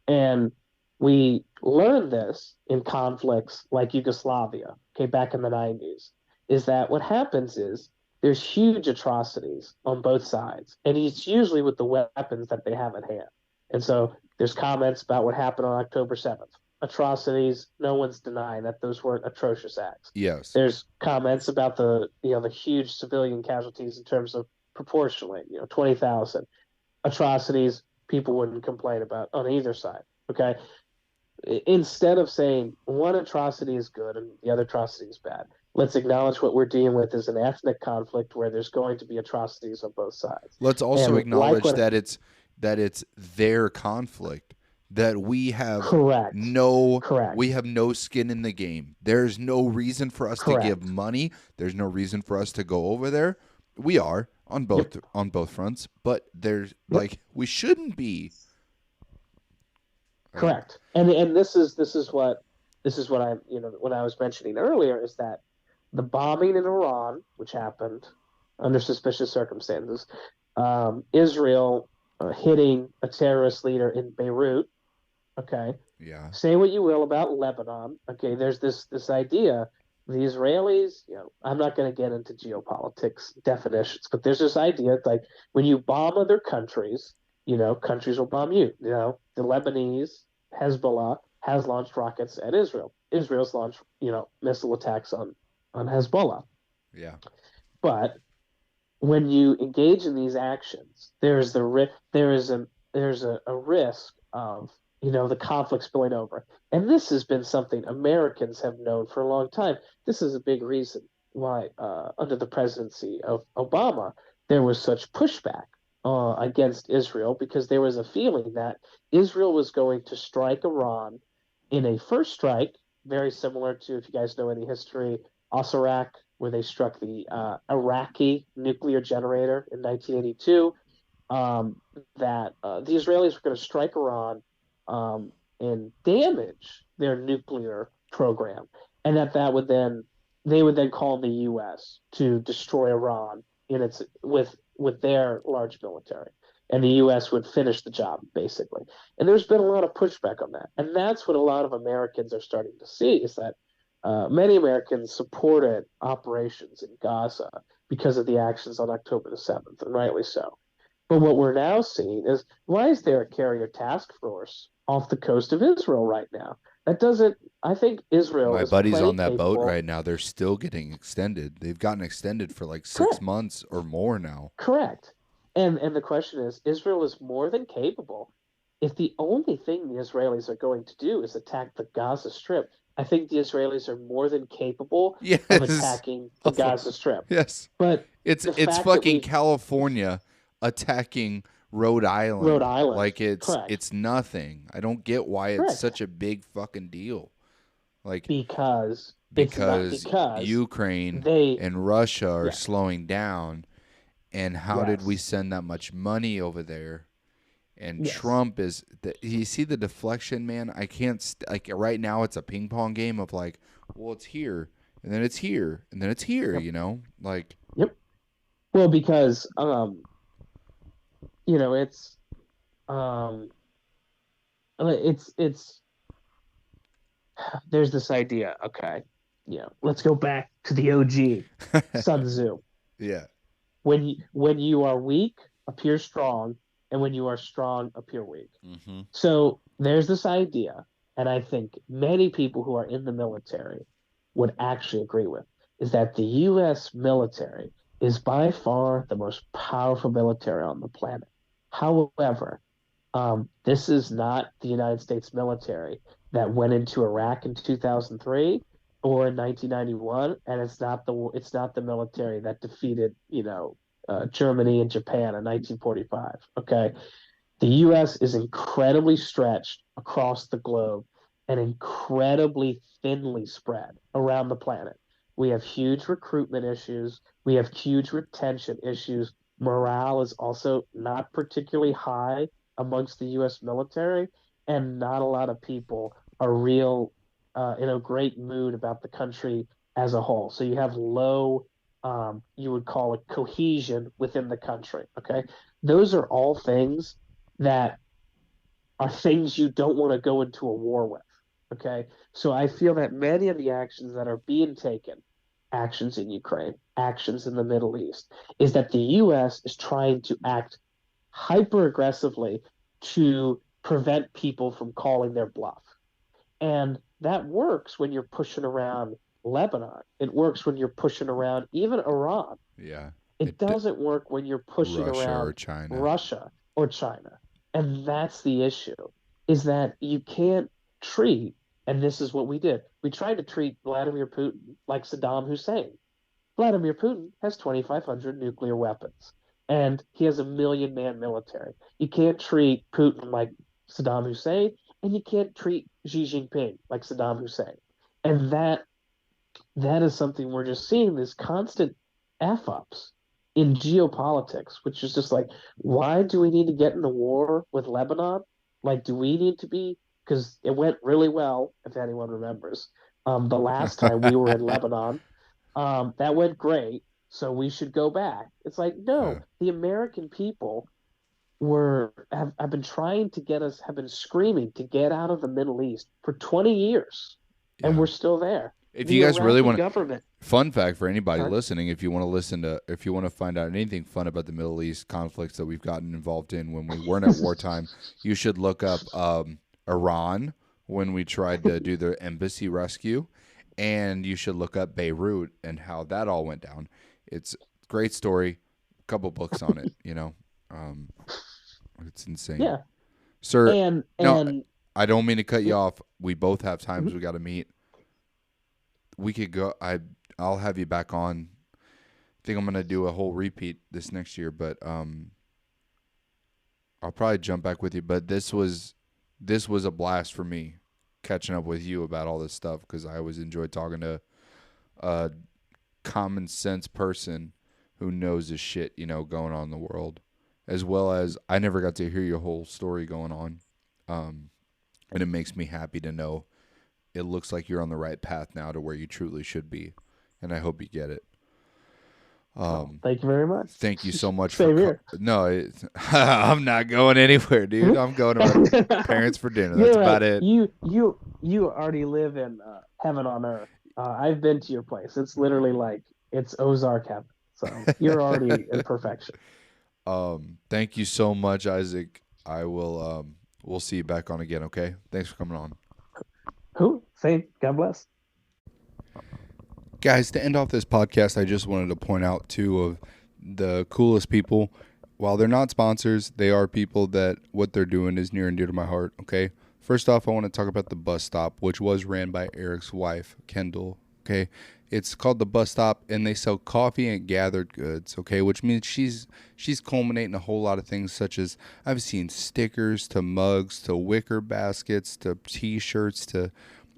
And we learned this in conflicts like Yugoslavia, okay, back in the 90s, is that what happens is there's huge atrocities on both sides, and it's usually with the weapons that they have at hand. And so there's comments about what happened on October 7th. Atrocities, no one's denying that those weren't atrocious acts. Yes, There's comments about the huge civilian casualties in terms of proportionally, 20,000 atrocities people wouldn't complain about on either side. Okay, instead of saying one atrocity is good and the other atrocity is bad, let's acknowledge what we're dealing with is an ethnic conflict where there's going to be atrocities on both sides. let's also And like acknowledge what that it's their conflict, that correct, we correct, have no skin in the game. There's no reason for us to give correct. money. There's no reason for us to go over there. We are Yep, on both fronts, but there's yep. like we shouldn't be. Like, Correct. And this is what I what I was mentioning earlier is that the bombing in Iran, which happened under suspicious circumstances, Israel hitting a terrorist leader in Beirut. Okay, yeah. say what you will about Lebanon. Okay, there's this idea. The Israelis, I'm not going to get into geopolitics definitions, but there's this idea like when you bomb other countries, countries will bomb you. The Lebanese Hezbollah has launched rockets at Israel. Israel's launched, missile attacks on Hezbollah. Yeah. But when you engage in these actions, there's a risk of the conflict spilling over, and this has been something Americans have known for a long time. This is a big reason why under the presidency of Obama there was such pushback against Israel because there was a feeling that Israel was going to strike Iran in a first strike, very similar to if you guys know any history, Osirak, where they struck the Iraqi nuclear generator in 1982. That the Israelis were going to strike Iran and damage their nuclear program, and that would then they would then call the U.S. to destroy Iran in its with their large military, and the U.S. would finish the job basically. And there's been a lot of pushback on that, and that's what a lot of Americans are starting to see is that many Americans supported operations in Gaza because of the actions on October the 7th, and rightly so. But what we're now seeing is why is there a carrier task force off the coast of Israel right now? That doesn't, I think Israel My is buddy's plenty on that boat capable. right now. They're still getting extended. They've gotten extended for like six Correct, months or more now. correct. And the question is, Israel is more than capable. If the only thing the Israelis are going to do is attack the Gaza Strip, I think the Israelis are more than capable of Yes. attacking the Gaza Strip. Yes. But It's the it's fact that fucking we California attacking Rhode Rhode Island Island, like it's correct, it's nothing. I don't get why it's correct, such a big fucking deal. Like because it's not because because Ukraine they and Russia are yes, slowing down, and how did we yes, send that much money over there And Yes. Trump is you see the deflection, man. I can't like right now. It's a ping pong game of like, well, it's here, and then it's here, and then it's here. Yep. Like Yep. Well, because you know, um it's there's this idea, okay, let's go back to the OG, Sun Tzu. yeah, When you are weak, appear strong, and when you are strong, appear weak. hmm So there's this idea, and I think many people who are in the military would actually agree with, is that the US military is by far the most powerful military on the planet. However, this is not the United States military that went into Iraq in 2003 or in 1991, and it's not the military that defeated, Germany and Japan in 1945. Okay, the US is incredibly stretched across the globe and incredibly thinly spread around the planet. We have huge recruitment issues. We have huge retention issues. Morale is also not particularly high amongst the US military, and not a lot of people are in a great mood about the country as a whole. So you have low, you would call it cohesion within the country. Okay. Those are all things that are things you don't want to go into a war with. Okay. So I feel that many of the actions that are being taken, actions in Ukraine, actions in the Middle East, is that the US is trying to act hyper aggressively to prevent people from calling their bluff. And that works when you're pushing around Lebanon. It works when you're pushing around even Iran. yeah. It It doesn't work when you're pushing Russia or around China. Russia or China. And that's the issue, is that you can't treat, and this is what we did. We tried to treat Vladimir Putin like Saddam Hussein. Vladimir Putin has 2,500 nuclear weapons, and he has a million-man military. You can't treat Putin like Saddam Hussein, and you can't treat Xi Jinping like Saddam Hussein. And that is something we're just seeing, this constant f ups in geopolitics, which is just like, why do we need to get in the war with Lebanon? Like, do we need to be? Because it went really well, if anyone remembers. The last time we were in Lebanon, that went great. So we should go back. It's like, Yeah. no, the American people have been trying to get us, have been screaming to get out of the Middle East for 20 years, and Yeah. we're still there. If you The guys really Iraqi want government. fun fact for anybody Sorry. listening, if you want to find out anything fun about the Middle East conflicts that we've gotten involved in when we weren't at wartime, you should look up Iran when we tried to do the embassy rescue, and you should look up Beirut and how that all went down. It's a great story, a couple books on it. Um, it's insane, Yeah. sir. And No, and I don't mean to cut you yeah, off. We both have times mhm. we got to meet. We could go. I'll have you back on. I think I'm gonna do a whole repeat this next year, but I'll probably jump back with you. But this was a blast for me catching up with you about all this stuff because I always enjoy talking to a common sense person who knows his shit, going on in the world, as well as I never got to hear your whole story going on, um, and it makes me happy to know it looks like you're on the right path now to where you truly should be, and I hope you get it. Oh, Um, thank you very much. thank you so much for Same here. no, I'm not going anywhere, dude. I'm going to my parents for dinner. That's You're right. about it. You already live in heaven on earth. I've been to your place. It's literally like it's Ozark heaven. So you're already in perfection. Thank you so much, Isaac. I will we'll see you back on again, okay? Thanks for coming on. Who? Same. God bless. Guys, to end off this podcast, I just wanted to point out two of the coolest people. While they're not sponsors, they are people that what they're doing is near and dear to my heart, okay? First off, I want to talk about the bus stop, which was ran by Eric's wife, Kendall, okay? It's called the bus stop, and they sell coffee and gathered goods, okay? Which means she's culminating a whole lot of things, such as I've seen stickers to mugs to wicker baskets to T-shirts to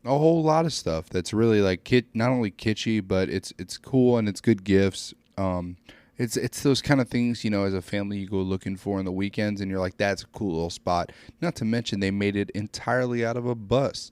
a whole lot of stuff that's really like not only kitschy, but it's cool and it's good gifts. It's those kind of things, as a family you go looking for on the weekends and you're like, that's a cool little spot. Not to mention they made it entirely out of a bus.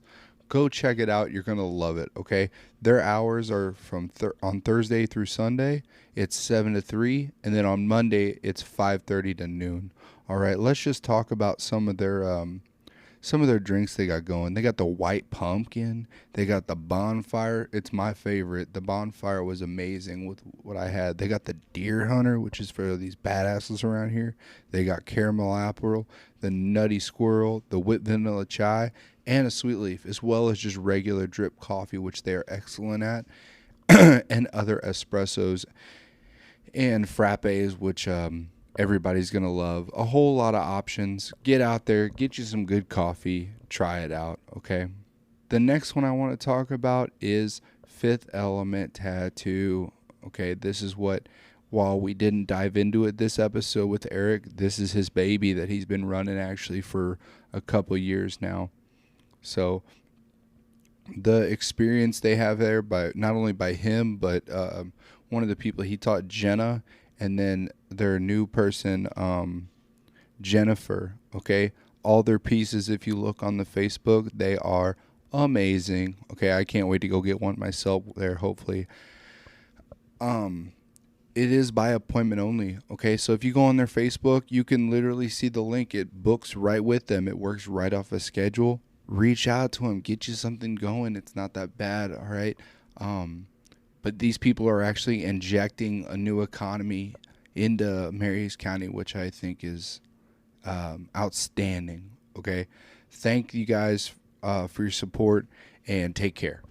Go check it out. You're going to love it, okay? Their hours are from on Thursday through Sunday, it's 7 to 3, and then on Monday it's 5:30 to noon. All right, let's just talk about some of their drinks they got going. They got the white pumpkin. They got the bonfire. It's my favorite. The bonfire was amazing with what I had. They got the deer hunter, which is for these badasses around here. They got caramel apple, the nutty squirrel, the whipped vanilla chai, and a sweet leaf, as well as just regular drip coffee, which they are excellent at, and other espressos and frappes, which everybody's going to love. A whole lot of options. Get out there, get you some good coffee, try it out, okay? The next one I want to talk about is Fifth Element Tattoo. Okay, this is what, while we didn't dive into it this episode with Eric, this is his baby that he's been running actually for a couple years now. So the experience they have there, by not only by him, but one of the people he taught, Jenna, and then their new person, Jennifer. Okay, all their pieces, if you look on the Facebook, they are amazing. Okay, I can't wait to go get one myself there. Hopefully, it is by appointment only. Okay, so if you go on their Facebook, you can literally see the link. It books right with them. It works right off a schedule. Reach out to them, get you something going. It's not that bad. All right. But these people are actually injecting a new economy into Marys County, which I think is outstanding. Okay. Thank you guys for your support and take care.